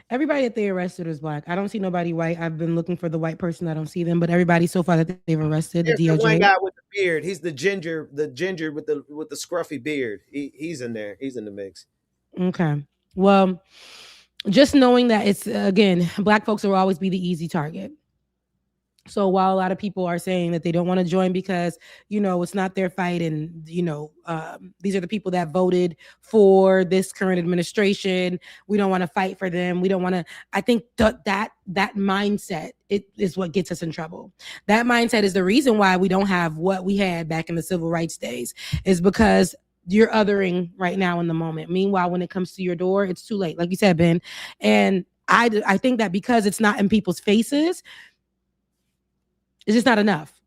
Everybody that they arrested is Black. I don't see nobody white. I've been looking for the white person. I don't see them, but everybody so far that they've arrested, There's the DOJ. the one guy with the beard. He's the ginger with the scruffy beard. He's in there. He's in the mix. Okay. Well, just knowing that it's, again, Black folks will always be the easy target. So while a lot of people are saying that they don't want to join because, it's not their fight, and, these are the people that voted for this current administration, we don't want to fight for them. We don't want to, I think that mindset, it is what gets us in trouble. That mindset is the reason why we don't have what we had back in the civil rights days, is because you're othering right now in the moment. Meanwhile, when it comes to your door, it's too late, like you said, Ben. And I think that because it's not in people's faces, it's just not enough.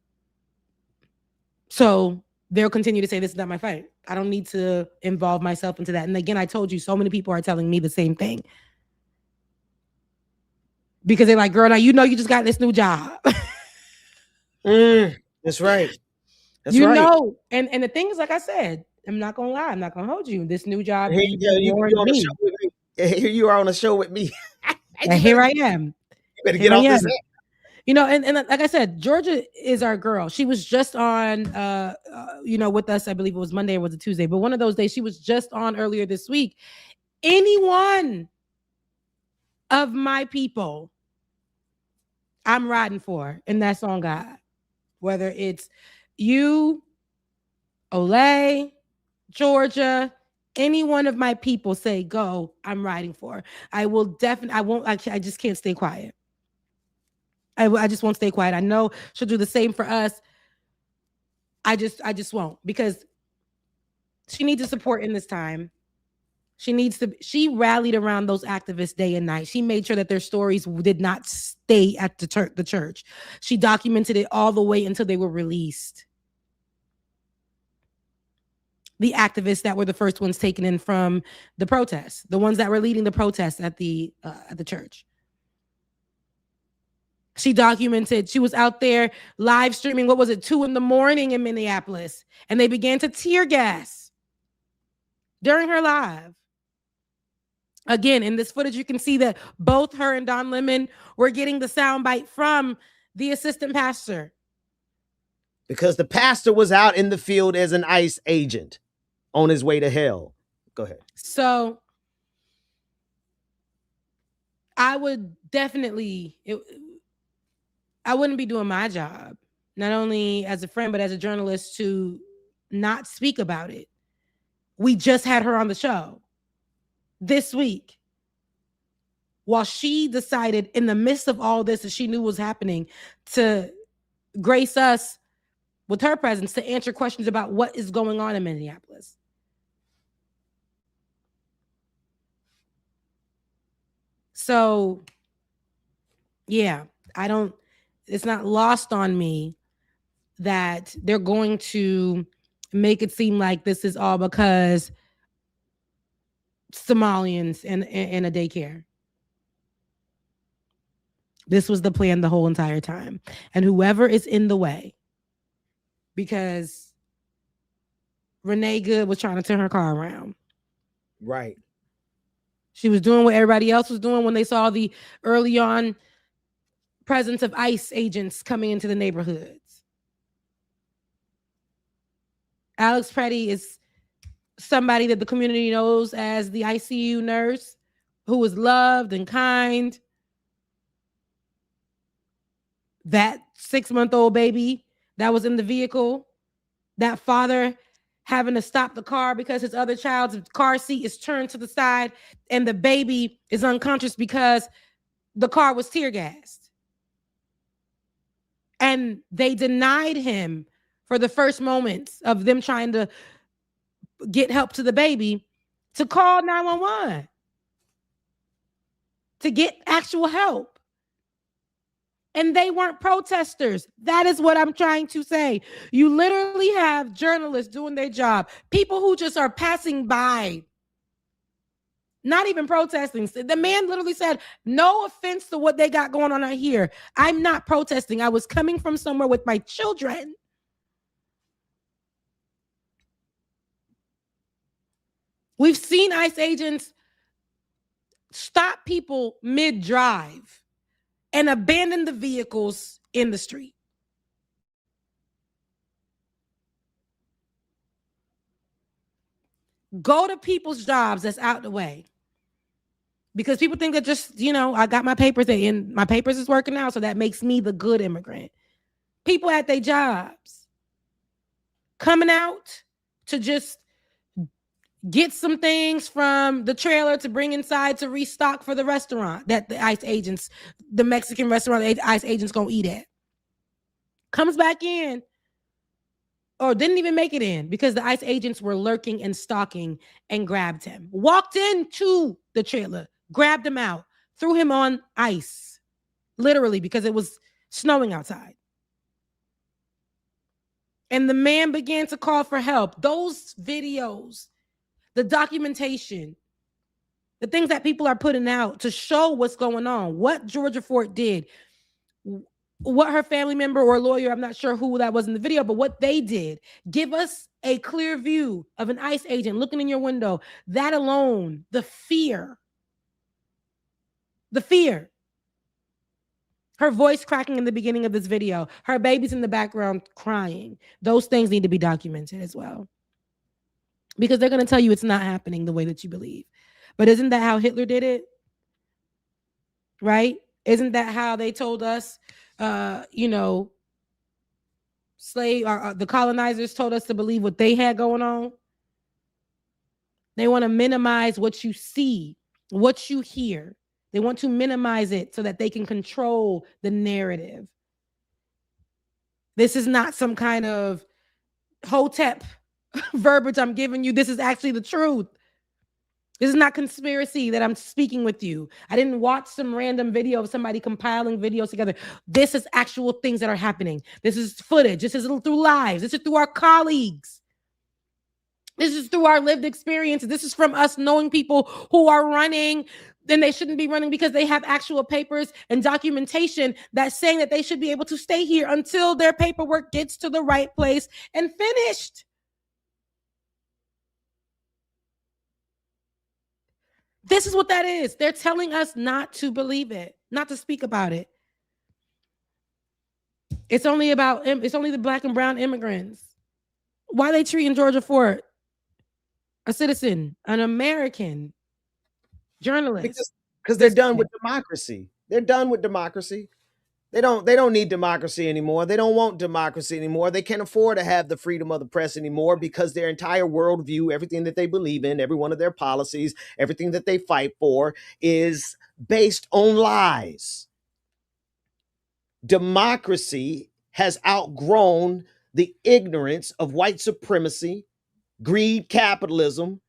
So they'll continue to say, this is not my fight. I don't need to involve myself into that. And again, I told you, so many people are telling me the same thing. Because they're like, girl, now you just got this new job. That's right. That's you right. know, and the thing is, like I said, I'm not going to lie. I'm not going to hold you. This new job. Here you are on a show with me. And here I am. You better get off this. And like I said, Georgia is our girl. She was just on, with us. I believe it was Monday or was it Tuesday, but one of those days she was just on earlier this week. Any one of my people, I'm riding for, and that's on God. Whether it's you, Olay, Georgia, any one of my people say go, I'm riding for. I will definitely. I just can't stay quiet. I just won't stay quiet. I know she'll do the same for us. I just won't, because she needs to support in this time. She rallied around those activists day and night. She made sure that their stories did not stay at the church. She documented it all the way until they were released. The activists that were the first ones taken in from the protests, the ones that were leading the protests at the church. She documented, she was out there live streaming, 2 a.m. in Minneapolis, and they began to tear gas during her live. Again, in this footage, you can see that both her and Don Lemon were getting the soundbite from the assistant pastor. Because the pastor was out in the field as an ICE agent on his way to hell. Go ahead. So I would definitely, I wouldn't be doing my job, not only as a friend, but as a journalist, to not speak about it. We just had her on the show this week, while she decided in the midst of all this that she knew was happening to grace us with her presence to answer questions about what is going on in Minneapolis. So, yeah, it's not lost on me that they're going to make it seem like this is all because Somalians in a daycare. This was the plan the whole entire time. And whoever is in the way, because Renee Good was trying to turn her car around. Right. She was doing what everybody else was doing when they saw the early on presence of ICE agents coming into the neighborhoods. Alex Petty is somebody that the community knows as the ICU nurse who was loved and kind. That 6-month-old baby that was in the vehicle, that father having to stop the car because his other child's car seat is turned to the side and the baby is unconscious because the car was tear gassed. And they denied him for the first moments of them trying to get help to the baby to call 911 to get actual help. And they weren't protesters. That is what I'm trying to say. You literally have journalists doing their job, people who just are passing by, not even protesting. The man literally said, no offense to what they got going on out here. I'm not protesting. I was coming from somewhere with my children. We've seen ICE agents stop people mid-drive and abandon the vehicles in the street. Go to people's jobs that's out the way. Because people think that just, I got my papers and my papers is working out, so that makes me the good immigrant. People at their jobs coming out to just get some things from the trailer to bring inside to restock for the restaurant that the ICE agents, the Mexican restaurant the ICE agents gonna eat at. Comes back in, or didn't even make it in because the ICE agents were lurking and stalking and grabbed him. Walked into the trailer, grabbed him out, threw him on ice, literally because it was snowing outside. And the man began to call for help. Those videos, the documentation, the things that people are putting out to show what's going on, what Georgia Fort did, what her family member or lawyer, I'm not sure who that was in the video, but what they did, give us a clear view of an ICE agent looking in your window. That alone, the fear, her voice cracking in the beginning of this video, her baby's in the background crying. Those things need to be documented as well. Because they're going to tell you it's not happening the way that you believe. But isn't that how Hitler did it? Right? Isn't that how they told us, the colonizers told us to believe what they had going on? They want to minimize what you see, what you hear. They want to minimize it so that they can control the narrative. This is not some kind of Hotep verbiage I'm giving you. This is actually the truth. This is not conspiracy that I'm speaking with you. I didn't watch some random video of somebody compiling videos together. This is actual things that are happening. This is footage. This is through lives. This is through our colleagues. This is through our lived experiences. This is from us knowing people who are running, then they shouldn't be running because they have actual papers and documentation that's saying that they should be able to stay here until their paperwork gets to the right place and finished. This is what that is. They're telling us not to believe it, not to speak about it. It's only the black and brown immigrants. Why are they treating Georgia Ford, a citizen, an American journalist? Because they're done with democracy. They're done with democracy. They don't need democracy anymore. They don't want democracy anymore. They can't afford to have the freedom of the press anymore because their entire worldview, everything that they believe in, every one of their policies, everything that they fight for is based on lies. Democracy has outgrown the ignorance of white supremacy, greed, capitalism.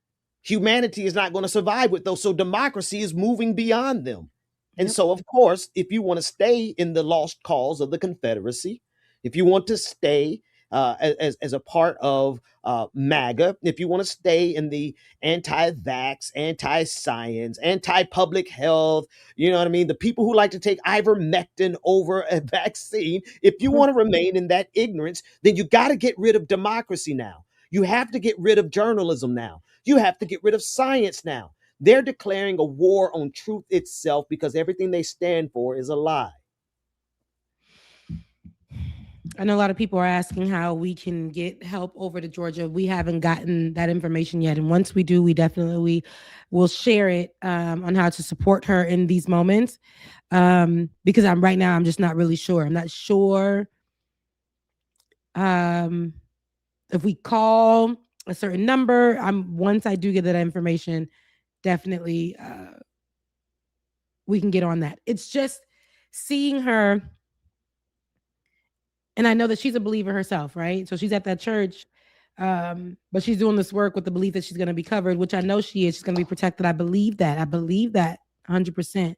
Humanity is not going to survive with those. So democracy is moving beyond them. And so, of course, if you want to stay in the lost cause of the Confederacy, if you want to stay as a part of MAGA, if you want to stay in the anti-vax, anti-science, anti-public health, you know what I mean? The people who like to take ivermectin over a vaccine, if you want to remain in that ignorance, then you got to get rid of democracy now. You have to get rid of journalism now. You have to get rid of science now. They're declaring a war on truth itself because everything they stand for is a lie. I know a lot of people are asking how we can get help over to Georgia. We haven't gotten that information yet. And once we do, we definitely will share it on how to support her in these moments. Because I'm just not really sure. I'm not sure if we call a certain number. Once I do get that information, definitely we can get on that. It's just seeing her, and I know that she's a believer herself, right? So she's at that church, but she's doing this work with the belief that she's going to be covered, which I know she is. She's going to be protected. I believe that 100%.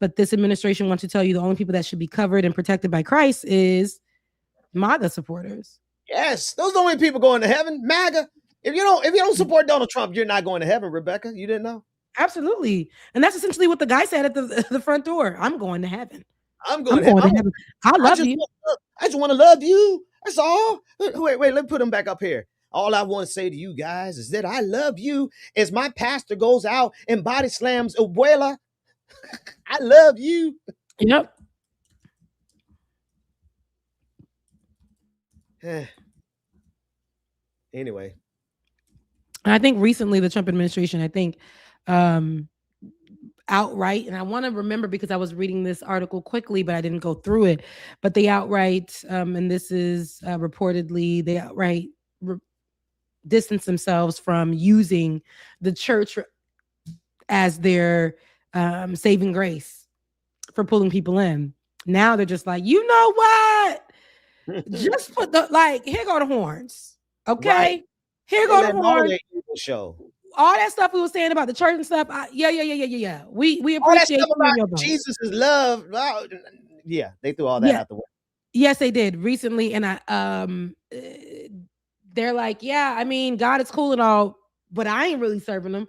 But this administration wants to tell you the only people that should be covered and protected by Christ is MAGA supporters. Yes, those are the only people going to heaven. MAGA. If you don't support Donald Trump, you're not going to heaven, Rebecca. You didn't know? Absolutely. And that's essentially what the guy said at the front door. I'm going to heaven. I'm going to heaven. I love you. I just want to love you. That's all. Wait, let me put him back up here. All I want to say to you guys is that I love you. As my pastor goes out and body slams Abuela, I love you. Yep. Anyway. I think recently the Trump administration, outright, and I want to remember because I was reading this article quickly, but I didn't go through it. But they outright, and this is reportedly, they outright distance themselves from using the church as their saving grace for pulling people in. Now they're just like, you know what? Just put here go the horns. Okay. Right. Here go the horns. Show. All that stuff we were saying about the church and stuff. Yeah. We appreciate about Jesus' love. Well, yeah, they threw all that out the way. Yes, they did recently, and they're like, yeah, I mean, God is cool and all, but I ain't really serving them.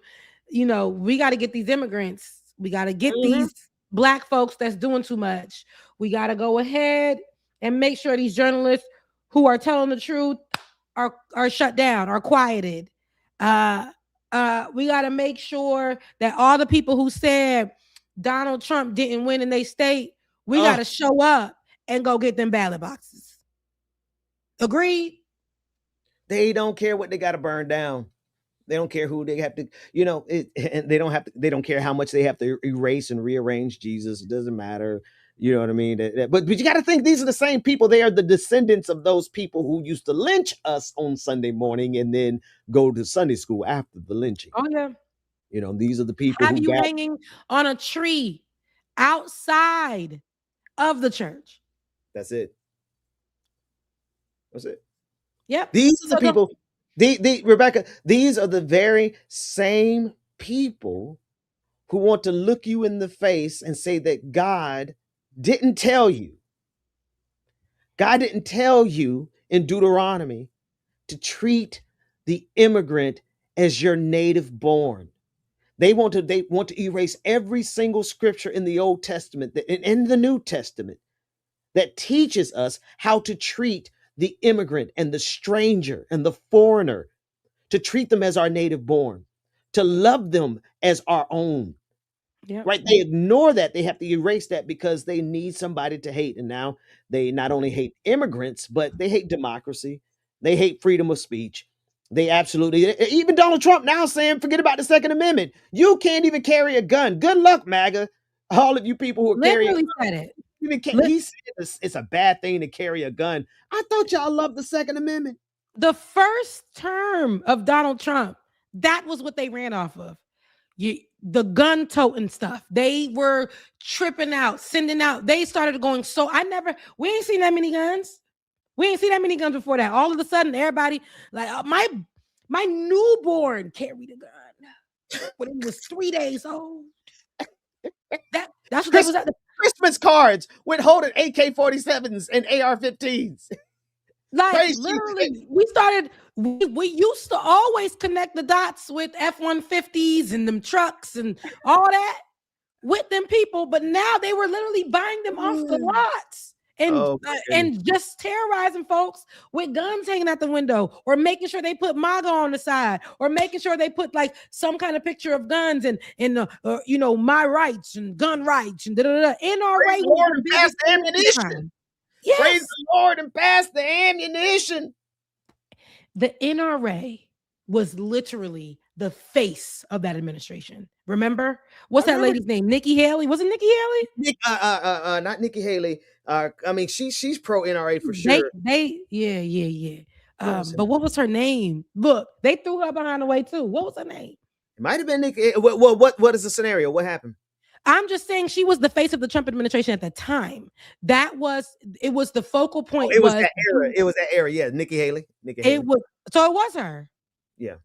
You know, we got to get these immigrants. We got to get these Black folks that's doing too much. We got to go ahead and make sure these journalists who are telling the truth are shut down, are quieted. We got to make sure that all the people who said Donald Trump didn't win in their state, we got to show up and go get them ballot boxes. Agreed? They don't care what they got to burn down. They don't care who they have to, and they don't care how much they have to erase and rearrange Jesus. It doesn't matter. You know what I mean? But you got to think these are the same people. They are the descendants of those people who used to lynch us on Sunday morning and then go to Sunday school after the lynching. Oh, yeah. These are the people have you hanging on a tree outside of the church. That's it. That's it. Yep. These are the So people, Rebecca, these are the very same people who want to look you in the face and say that God didn't tell you. God didn't tell you in Deuteronomy to treat the immigrant as your native born. They want to erase every single scripture in the Old Testament and in the New Testament that teaches us how to treat the immigrant and the stranger and the foreigner, to treat them as our native born, to love them as our own. yeah. Right? They ignore that. They have to erase that because they need somebody to hate. And now they not only hate immigrants, but they hate democracy. They hate freedom of speech. They absolutely, even Donald Trump now saying, forget about the Second Amendment. You can't even carry a gun. Good luck, MAGA. All of you people who are carrying, Literally said it. he said it's a bad thing to carry a gun. I thought y'all loved the Second Amendment. The first term of Donald Trump, that was what they ran off of. The gun toting stuff. They were tripping out, sending out. They started going, we ain't seen that many guns. We ain't seen that many guns before that. All of a sudden, everybody, like my newborn carried a gun when he was 3 days old. That's what they was at. Christmas cards with holding AK-47s and AR-15s. Like Praise literally, we used to always connect the dots with F-150s and them trucks and all that with them people, but now they were literally buying them off the lots and just terrorizing folks with guns hanging out the window, or making sure they put MAGA on the side, or making sure they put like some kind of picture of guns and my rights and gun rights and NRA was the biggest ammunition. Yes. Praise the Lord and pass the ammunition. The NRA was literally the face of that administration. Remember? What's that lady's name? Nikki Haley? Was it Nikki Haley? Not Nikki Haley. I mean, she's pro NRA for sure. Yeah. But what was her name? Look, they threw her behind the way too. What was her name? It might have been Nikki. What is the scenario? What happened? I'm just saying she was the face of the Trump administration at the time. It was the focal point. It was that era. It was that era. Yeah, Nikki Haley. It was her. Yeah.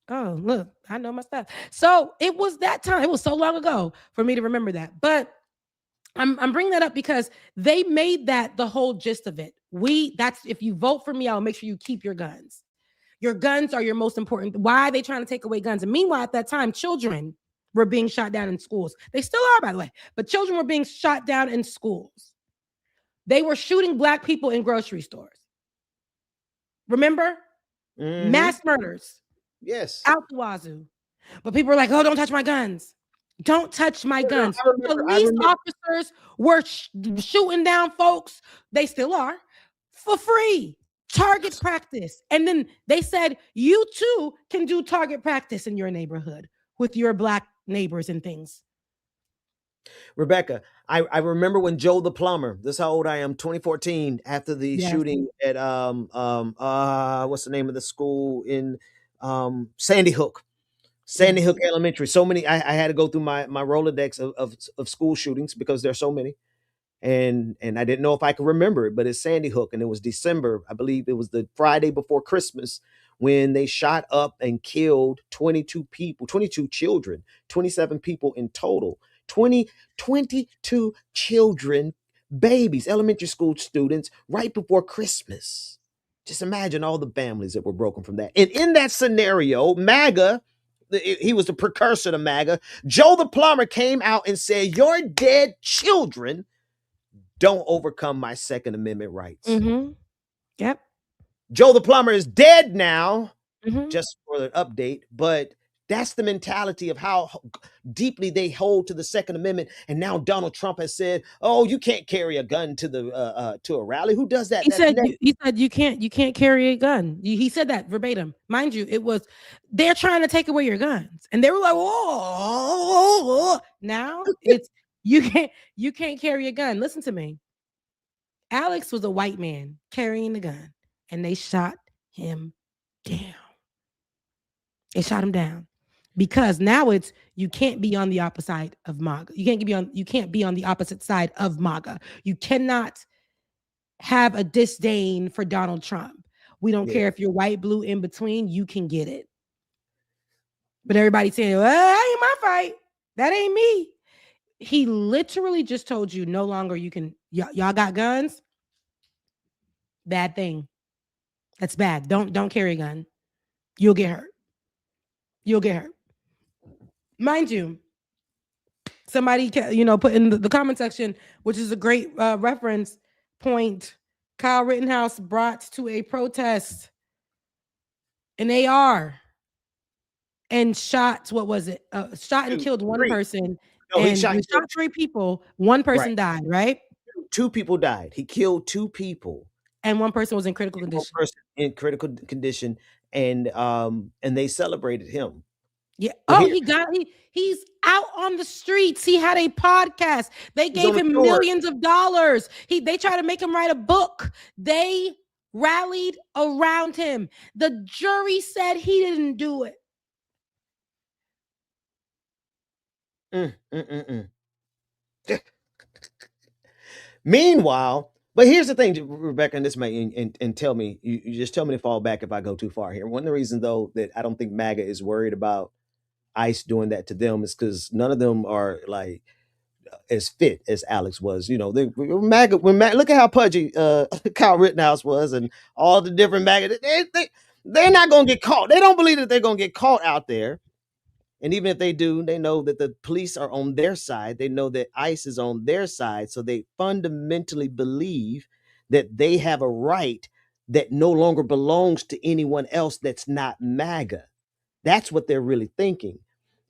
Oh, look, I know my stuff. So it was that time. It was so long ago for me to remember that. But I'm bringing that up because they made that the whole gist of it. If you vote for me, I'll make sure you keep your guns. Your guns are your most important. Why are they trying to take away guns? And meanwhile, at that time, children were being shot down in schools. They still are, by the way, but children were being shot down in schools. They were shooting Black people in grocery stores. Remember? Mm-hmm. Mass murders. Yes. Out the wazoo. But people were like, oh, don't touch my guns. Don't touch my guns. Police officers were shooting down folks. They still are for free. Target practice. And then they said, you too can do target practice in your neighborhood with your Black neighbors and things. Rebecca, I remember when Joe the plumber, this is how old I am, 2014, after the shooting at what's the name of the school in Sandy Hook Elementary. So many, I had to go through my Rolodex of school shootings because there's so many. And I didn't know if I could remember it, but it's Sandy Hook, and it was December, I believe it was the Friday before Christmas, when they shot up and killed 22 people, 22 children, 27 people in total, 22 children, babies, elementary school students, right before Christmas. Just imagine all the families that were broken from that. And in that scenario, MAGA, he was the precursor to MAGA, Joe the plumber came out and said, your dead children don't overcome my Second Amendment rights. Mm-hmm. Yep. Joe the plumber is dead now, just for the update, but that's the mentality of how deeply they hold to the Second Amendment. And now Donald Trump has said, "Oh, you can't carry a gun to a rally." Who does that? He said you can't carry a gun. He said that verbatim. Mind you, it was they're trying to take away your guns, and they were like, "Oh, now it's you can't carry a gun." Listen to me. Alex was a white man carrying a gun, and they shot him down. They shot him down. Because now it's you can't be on the opposite side of MAGA. You can't be on the opposite side of MAGA. You cannot have a disdain for Donald Trump. We don't Yeah. care if you're white, blue, in between, you can get it. But everybody's saying, well, that ain't my fight. That ain't me. He literally just told you no longer you can, y'all got guns. Bad thing. That's bad. Don't carry a gun. You'll get hurt. You'll get hurt. Mind you, somebody put in the comment section, which is a great reference point. Kyle Rittenhouse brought to a protest an AR and shot. What was it? Shot and killed one person. No, he and shot he shot 3 people. One person died. Right. 2 people died. He killed 2 people. And one person was in critical One condition. person in critical condition, and they celebrated him. Yeah. Well, He's out on the streets. He had a podcast. They gave him millions of dollars. They tried to make him write a book. They rallied around him. The jury said he didn't do it. Meanwhile, but here's the thing, Rebecca, and this may and tell me, you just tell me to fall back if I go too far here. One of the reasons, though, that I don't think MAGA is worried about ICE doing that to them is because none of them are like as fit as Alex was. MAGA, look at how pudgy Kyle Rittenhouse was, and all the different MAGA. They're not going to get caught. They don't believe that they're going to get caught out there. And even if they do, they know that the police are on their side. They know that ICE is on their side. So they fundamentally believe that they have a right that no longer belongs to anyone else that's not MAGA. That's what they're really thinking.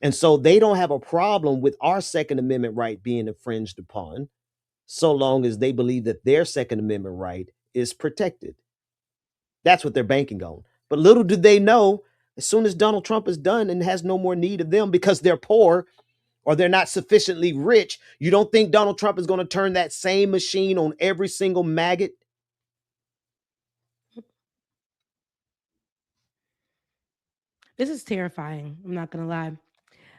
And so they don't have a problem with our Second Amendment right being infringed upon, so long as they believe that their Second Amendment right is protected. That's what they're banking on. But little do they know, as soon as Donald Trump is done and has no more need of them because they're poor or they're not sufficiently rich, you don't think Donald Trump is going to turn that same machine on every single maggot? This is terrifying. I'm not going to lie.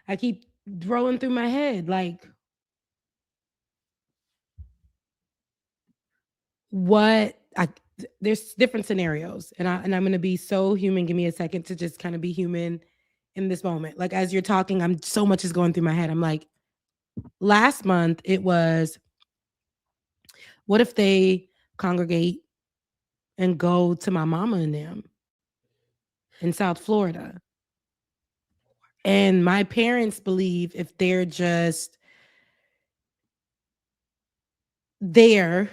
I keep rolling through my head like, there's different scenarios, and I'm going to be so human. Give me a second to just kind of be human in this moment. Like, as you're talking, so much is going through my head. I'm like, last month it was, what if they congregate and go to my mama and them in South Florida? And my parents believe if they're just there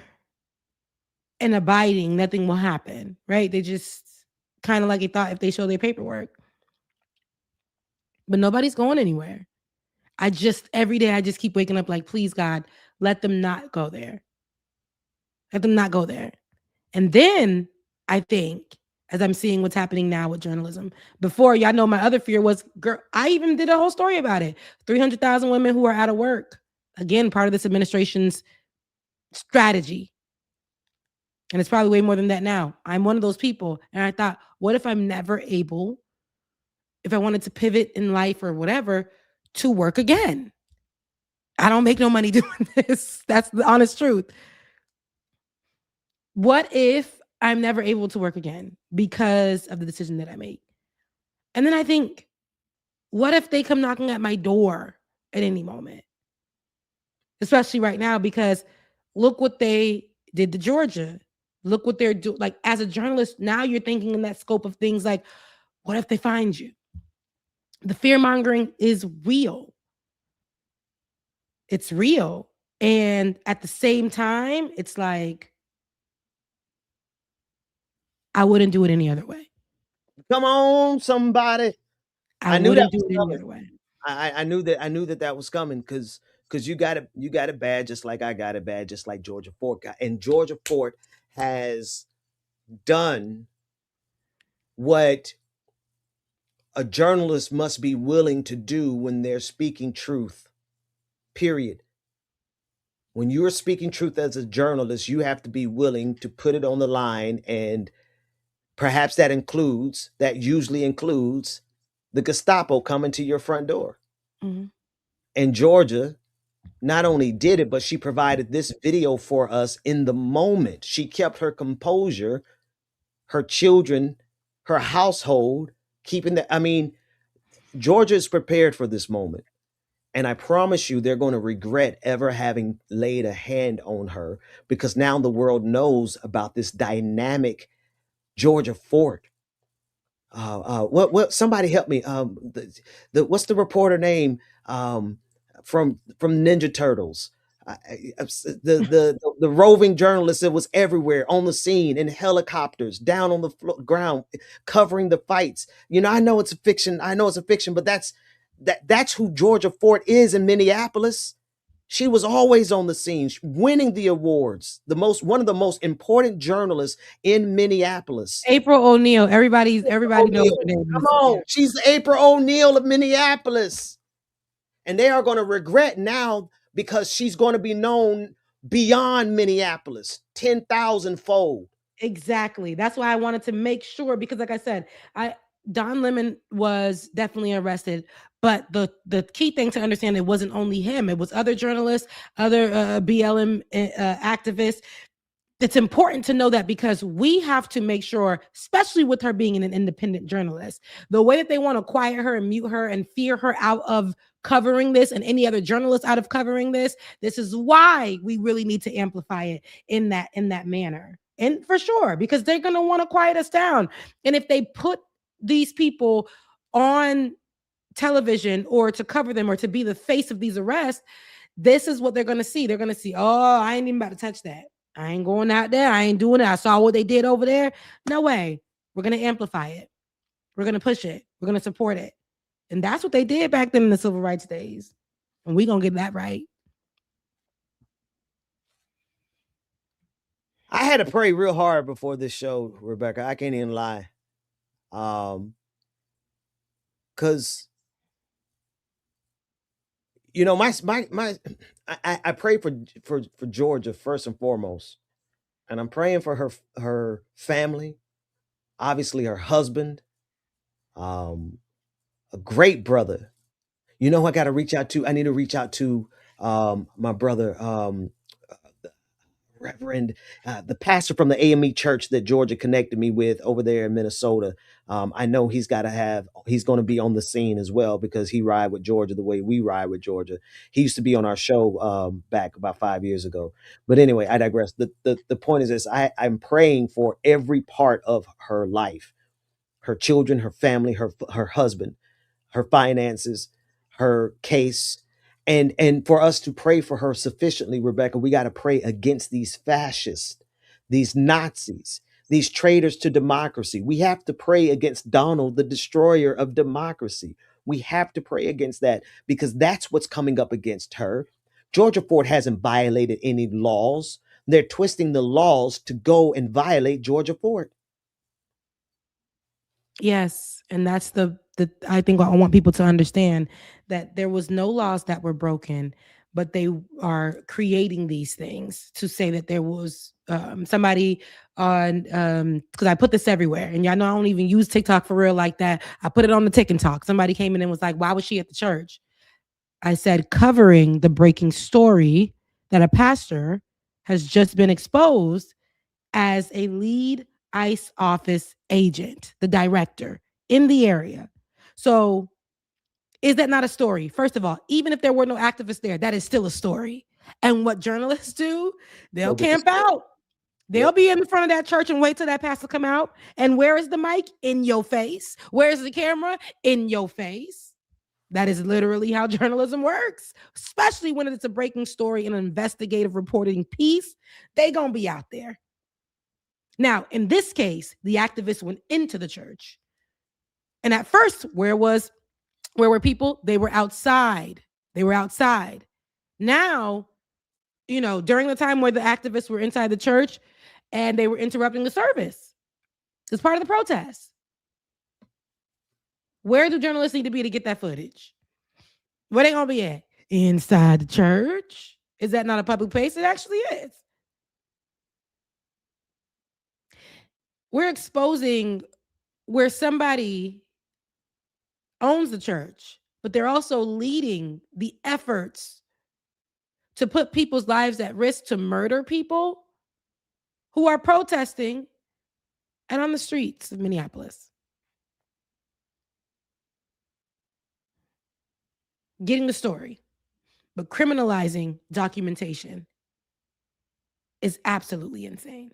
and abiding, nothing will happen, right? They just kind of like they thought if they show their paperwork. But nobody's going anywhere. Every day I just keep waking up like, please, God, let them not go there. Let them not go there. And then I think, as I'm seeing what's happening now with journalism, before, y'all know my other fear was, girl, I even did a whole story about it. 300,000 women who are out of work. Again, part of this administration's strategy. And it's probably way more than that now. I'm one of those people. And I thought, what if I'm never able, if I wanted to pivot in life or whatever, to work again? I don't make no money doing this. That's the honest truth. What if I'm never able to work again because of the decision that I made? And then I think, what if they come knocking at my door at any moment? Especially right now, because look what they did to Georgia. Look what they're doing. Like, as a journalist, now you're thinking in that scope of things like, what if they find you? The fear mongering is real. It's real. And at the same time, it's like, I wouldn't do it any other way. Come on, somebody. I knew that do it any other way. I knew that was coming because you got it bad just like I got it bad, just like Georgia Fort got. And Georgia Fort has done what a journalist must be willing to do when they're speaking truth. Period. When you are speaking truth as a journalist, you have to be willing to put it on the line, and perhaps that usually includes the Gestapo coming to your front door. Mm-hmm. And Georgia not only did it, but she provided this video for us in the moment. She kept her composure, her children, her household, keeping the, I mean, Georgia is prepared for this moment. And I promise you, they're going to regret ever having laid a hand on her, because now the world knows about this dynamic Georgia Fort. What? Somebody help me. What's the reporter name? From Ninja Turtles. The roving journalist that was everywhere on the scene in helicopters, down on the ground, covering the fights. You know, I know it's a fiction. But that's who Georgia Fort is in Minneapolis. She was always on the scene, winning the awards. One of the most important journalists in Minneapolis. April O'Neil. Everybody knows her name. Come on, she's the April O'Neil of Minneapolis, and they are going to regret now, because she's going to be known beyond Minneapolis 10,000-fold. Exactly. That's why I wanted to make sure, because like I said, Don Lemon was definitely arrested, but the key thing to understand, it wasn't only him, it was other journalists, other BLM activists. It's important to know that, because we have to make sure, especially with her being an independent journalist, the way that they want to quiet her and mute her and fear her out of covering this, and any other journalist out of covering this is why we really need to amplify it in that manner. And for sure, because they're going to want to quiet us down. And if they put these people on television, or to cover them, or to be the face of these arrests, this is what they're going to see. They're going to see, oh, I ain't even about to touch that. I ain't going out there. I ain't doing it. I saw what they did over there. No way. We're going to amplify it. We're going to push it. We're going to support it. And that's what they did back then in the civil rights days. And we're going to get that right. I had to pray real hard before this show, Rebecca. I can't even lie. Because, you know, I pray for Georgia first and foremost. And I'm praying for her family, obviously her husband, a great brother. You know who I got to reach out to? I need to reach out to my brother, Reverend, the pastor from the AME church that Georgia connected me with over there in Minnesota. I know he's going to be on the scene as well, because he ride with Georgia the way we ride with Georgia. He used to be on our show back about 5 years ago. But anyway, I digress. The point is this: I'm praying for every part of her life, her children, her family, her husband, her finances, her case. And for us to pray for her sufficiently, Rebecca, we got to pray against these fascists, these Nazis, these traitors to democracy. We have to pray against Donald, the destroyer of democracy. We have to pray against that, because that's what's coming up against her. Georgia Fort hasn't violated any laws. They're twisting the laws to go and violate Georgia Fort. Yes, and that's the I think I want people to understand that there was no laws that were broken, but they are creating these things to say that there was somebody on because I put this everywhere, and y'all know I don't even use TikTok for real like that. I put it on the Tick and Talk. Somebody came in and was like, "Why was she at the church?" I said, covering the breaking story that a pastor has just been exposed as a lead ICE office agent, the director in the area. So is that not a story? First of all, even if there were no activists there, that is still a story. And what journalists do, they'll camp out. They'll be in front of that church and wait till that pastor come out. And where is the mic? In your face. Where's the camera? In your face. That is literally how journalism works, especially when it's a breaking story, an investigative reporting piece. They gonna be out there. Now, in this case, the activists went into the church. And at first, where were people? They were outside. Now, during the time where the activists were inside the church and they were interrupting the service, it's part of the protest. Where do journalists need to be to get that footage? Where they gonna be at? Inside the church? Is that not a public place? It actually is. We're exposing where somebody owns the church, but they're also leading the efforts to put people's lives at risk, to murder people who are protesting and on the streets of Minneapolis. Getting the story, but criminalizing documentation is absolutely insane.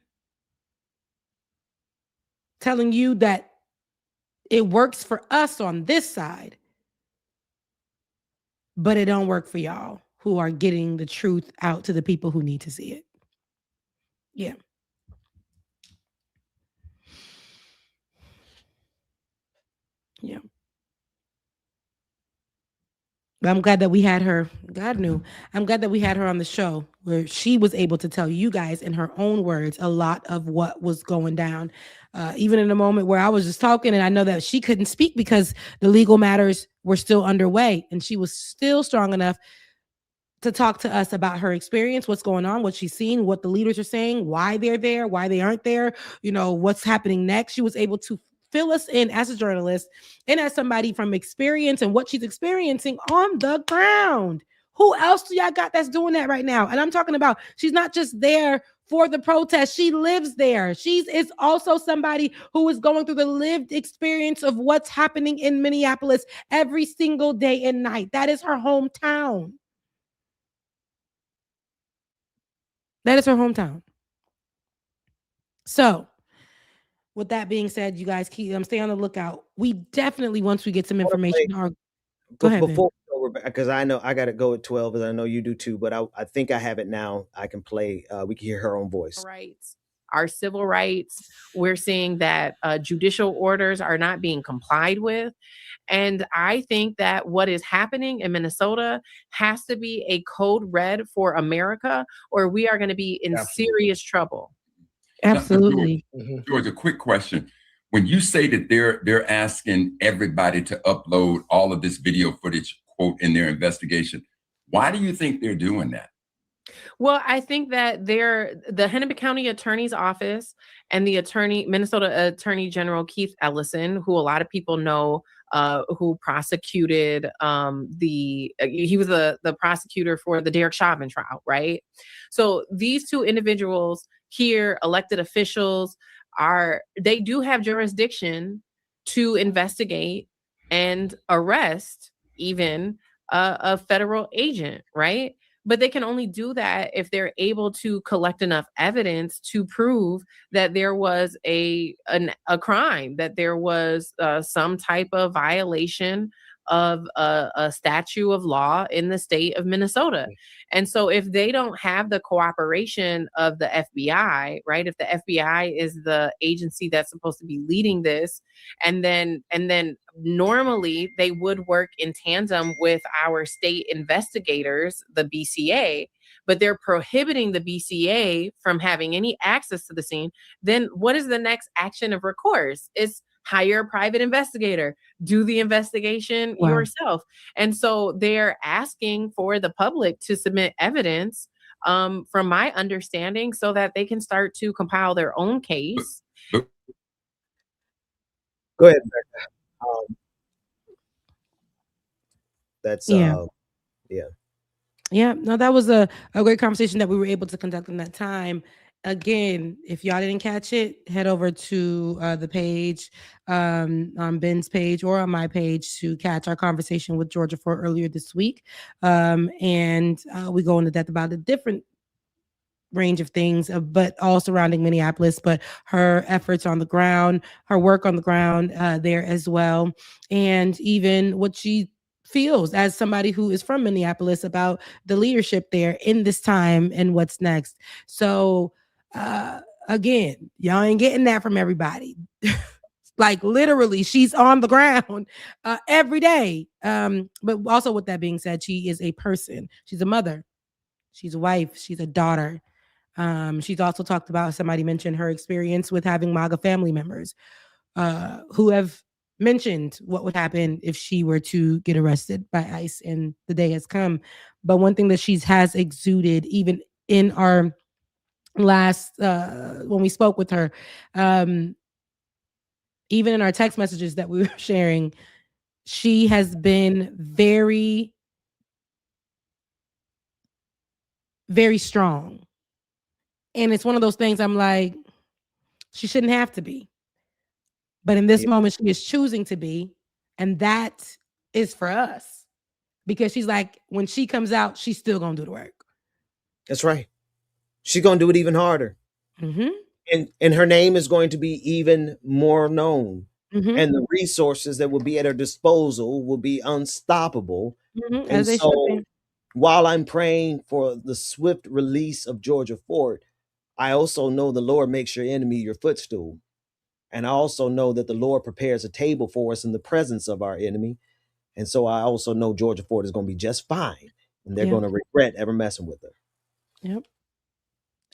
Telling you that it works for us on this side, but it don't work for y'all who are getting the truth out to the people who need to see it. Yeah. Yeah. But I'm glad that we had her. God knew. I'm glad that we had her on the show where she was able to tell you guys in her own words a lot of what was going down. Even in a moment where I was just talking, and I know that she couldn't speak because the legal matters were still underway, and she was still strong enough to talk to us about her experience, what's going on, what she's seen, what the leaders are saying, why they're there, why they aren't there, what's happening next. She was able to fill us in as a journalist and as somebody from experience and what she's experiencing on the ground. Who else do y'all got that's doing that right now? And I'm talking about, she's not just there for the protest. She lives there. She is also somebody who is going through the lived experience of what's happening in Minneapolis every single day and night. That is her hometown. That is her hometown. So, with that being said, you guys stay on the lookout. We definitely, once we get some information, go ahead. Before, because I know I got to go at 12, and I know you do too. But I think I have it now. I can play. We can hear her own voice. Rights, our civil rights. We're seeing that judicial orders are not being complied with. And I think that what is happening in Minnesota has to be a code red for America, or we are going to be in serious trouble. Absolutely. George, a quick question. When you say that they're asking everybody to upload all of this video footage, quote, in their investigation, why do you think they're doing that? Well, I think that the Hennepin County Attorney's Office and the Minnesota Attorney General Keith Ellison, who a lot of people know, who prosecuted he was the prosecutor for the Derek Chauvin trial, right? So these two individuals here, elected officials, they do have jurisdiction to investigate and arrest even a federal agent, right? But they can only do that if they're able to collect enough evidence to prove that there was a crime, that there was some type of violation of a statute of law in the state of Minnesota. And so if they don't have the cooperation of the FBI, right? If the FBI is the agency that's supposed to be leading this, and then normally they would work in tandem with our state investigators, the BCA, but they're prohibiting the BCA from having any access to the scene, then what is the next action of recourse? It's hire a private investigator, do the investigation yourself. And so they're asking for the public to submit evidence, from my understanding, so that they can start to compile their own case. Go ahead, that's Yeah, no, that was a great conversation that we were able to conduct in that time. Again, if y'all didn't catch it, head over to the page, on Ben's page or on my page to catch our conversation with Georgia Ford earlier this week. And we go into depth about a different range of things, but all surrounding Minneapolis, but her efforts on the ground, her work on the ground there as well, and even what she feels as somebody who is from Minneapolis about the leadership there in this time and what's next. So again, y'all ain't getting that from everybody. Like literally, she's on the ground every day. But also, with that being said, she is a person. She's a mother. She's a wife. She's a daughter. She's also talked about, somebody mentioned her experience with having MAGA family members who have mentioned what would happen if she were to get arrested by ICE, and the day has come. But one thing that she has exuded, even in our last, when we spoke with her, even in our text messages that we were sharing, she has been very, very strong. And it's one of those things I'm like, she shouldn't have to be. But in this Yeah. moment, she is choosing to be. And that is for us. Because she's like, when she comes out, she's still going to do the work. That's right. She's going to do it even harder. Mm-hmm. And her name is going to be even more known. Mm-hmm. And the resources that will be at her disposal will be unstoppable. Mm-hmm. And As they should so be. while I'm praying for the swift release of Georgia Ford, I also know the Lord makes your enemy your footstool. And I also know that the Lord prepares a table for us in the presence of our enemy. And so I also know Georgia Ford is going to be just fine. And they're Yeah. going to regret ever messing with her. Yep.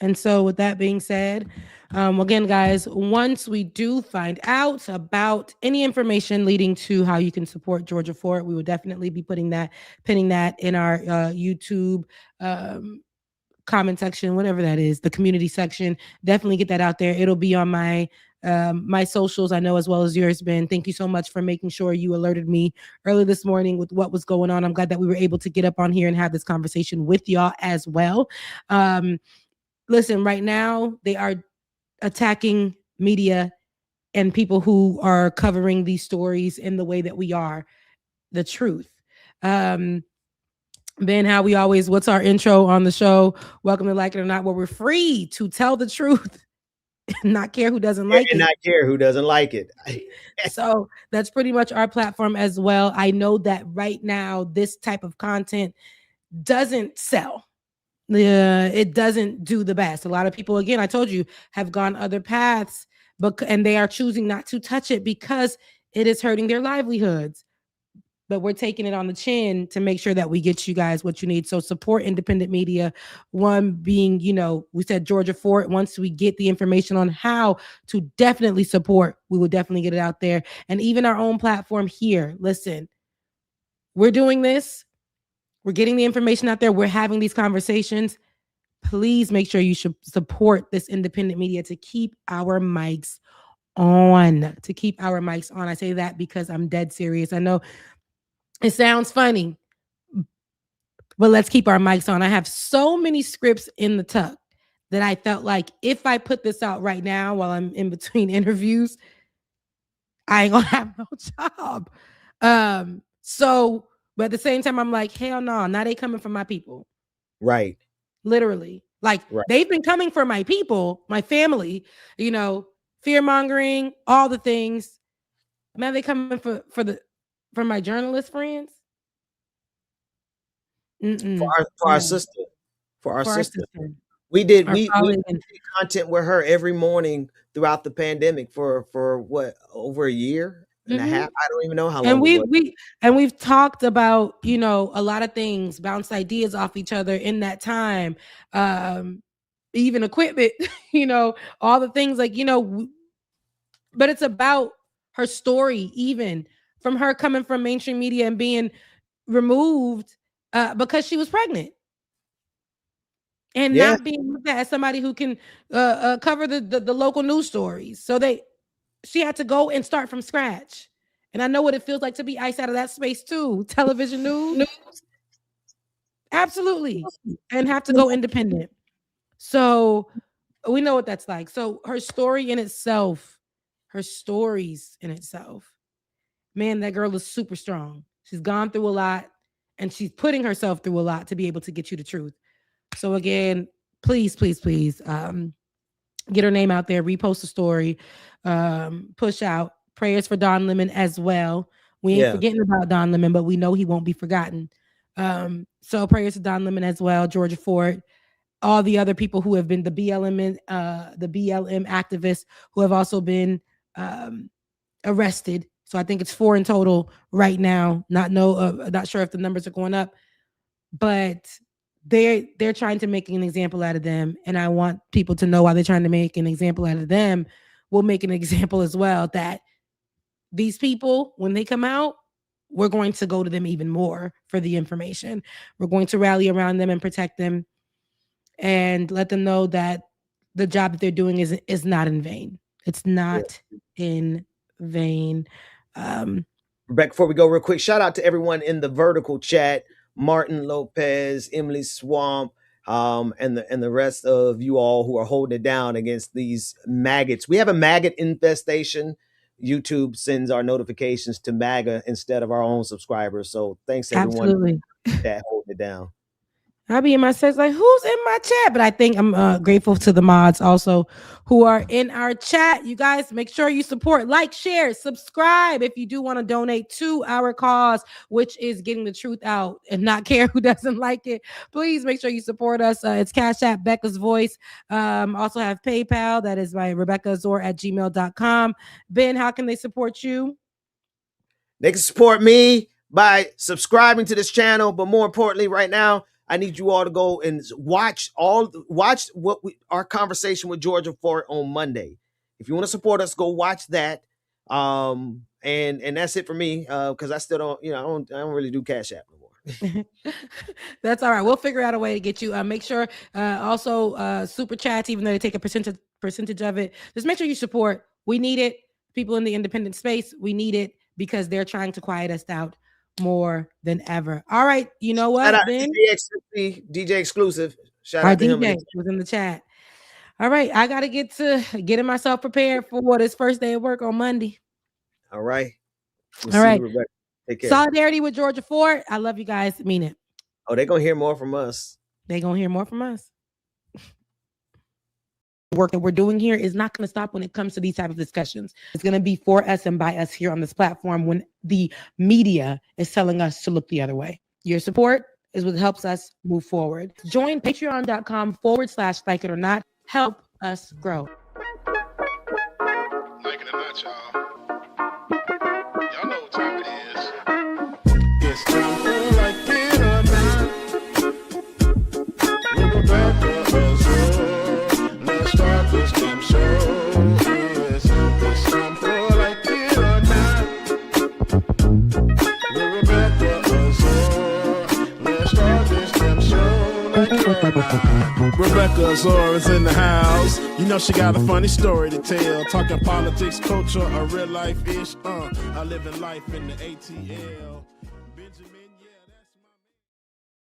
And so with that being said, again, guys, once we do find out about any information leading to how you can support Georgia Ford, we will definitely be pinning that in our YouTube comment section, whatever that is, the community section. Definitely get that out there. It'll be on my my socials, I know, as well as yours, Ben. Thank you so much for making sure you alerted me early this morning with what was going on. I'm glad that we were able to get up on here and have this conversation with y'all as well. Listen, right now they are attacking media and people who are covering these stories in the way that we are the truth. Ben, how we always, what's our intro on the show? Welcome to Like It or Not, where we're free to tell the truth, not care who doesn't like and it. not care who doesn't like it. So that's pretty much our platform as well. I know that right now, this type of content doesn't sell. It doesn't do the best. A lot of people, again, I told you, have gone other paths, and they are choosing not to touch it because it is hurting their livelihoods. But we're taking it on the chin to make sure that we get you guys what you need. So support independent media. One being, we said Georgia Ford. Once we get the information on how to definitely support, we will definitely get it out there. And even our own platform here. Listen, we're doing this. We're getting the information out there. We're having these conversations. Please make sure you should support this independent media to keep our mics on. I say that because I'm dead serious. I know it sounds funny, but let's keep our mics on. I have so many scripts in the tuck that I felt like if I put this out right now while I'm in between interviews, I ain't gonna have no job. But at the same time, I'm like, hell no, now they coming for my people. Right. Literally. Like Right. They've been coming for my people, my family, fear mongering, all the things. Now they coming for my journalist friends. For our sister. For our sister. sister. We did colleague. did content with her every morning throughout the pandemic for what, over a year and a half. I don't even know how long. And we've talked about, a lot of things, bounced ideas off each other in that time. Even equipment, all the things like, but it's about her story, even from her coming from mainstream media and being removed because she was pregnant. And not being looked at as somebody who can cover the local news stories. So she had to go and start from scratch. And I know what it feels like to be iced out of that space too. Television news. Absolutely. And have to go independent. So we know what that's like. So her stories in itself, man, that girl is super strong. She's gone through a lot and she's putting herself through a lot to be able to get you the truth. So again, please, please, please get her name out there, repost the story, push out prayers for Don Lemon as well. We ain't forgetting about Don Lemon, but we know he won't be forgotten. So prayers to Don Lemon as well, Georgia Ford, all the other people who have been the BLM activists who have also been arrested. So I think it's 4 in total right now. Not sure if the numbers are going up, but they're trying to make an example out of them. And I want people to know why they're trying to make an example out of them. We'll make an example as well that these people, when they come out, we're going to go to them even more for the information. We're going to rally around them and protect them and let them know that the job that they're doing is not in vain. It's not in vain. Rebecca, before we go real quick, shout out to everyone in the vertical chat, Martin Lopez, Emily Swamp, and the rest of you all who are holding it down against these maggots. We have a maggot infestation. YouTube sends our notifications to MAGA instead of our own subscribers. So thanks everyone Absolutely. that holding it down. I'll be in my sex like, who's in my chat? But I think I'm grateful to the mods also who are in our chat. You guys make sure you support, like, share, subscribe if you do want to donate to our cause, which is getting the truth out and not care who doesn't like it. Please make sure you support us. It's Cash App, Becca's Voice. Also have PayPal. That is by RebeccaZor@gmail.com. Ben, how can they support you? They can support me by subscribing to this channel, but more importantly, right now, I need you all to go and watch our conversation with Georgia Fort on Monday. If you want to support us, go watch that. And that's it for me. Because I still don't, I don't really do Cash App no more. That's all right. We'll figure out a way to get you. Make sure also super chats, even though they take a percentage of it. Just make sure you support. We need it. People in the independent space, we need it because they're trying to quiet us out more than ever. All right, you know what, Ben? DJ Exclusive. Shout Our out to DJ him. was in the chat. All right, I gotta get to getting myself prepared for his first day of work on Monday. All right. All right. Take care. Solidarity with Georgia Fort. I love you guys. Mean it. Oh, they're gonna hear more from us. They're gonna hear more from us. Work that we're doing here is not going to stop when it comes to these type of discussions. It's going to be for us and by us here on this platform when the media is telling us to look the other way. Your support is what helps us move forward. Join patreon.com/like it or not. Help us grow. Like it or not, y'all. Y'all know what time it is. It's time for like it or not. We're about to hustle. Let's start this damn show. Yes, it's time for like it or not. We're about to hustle. Let's start this damn show like it or not. Rebecca Zor is in the house. You know she got a funny story to tell. Talking politics, culture, or real life ish. I live in life in the ATL.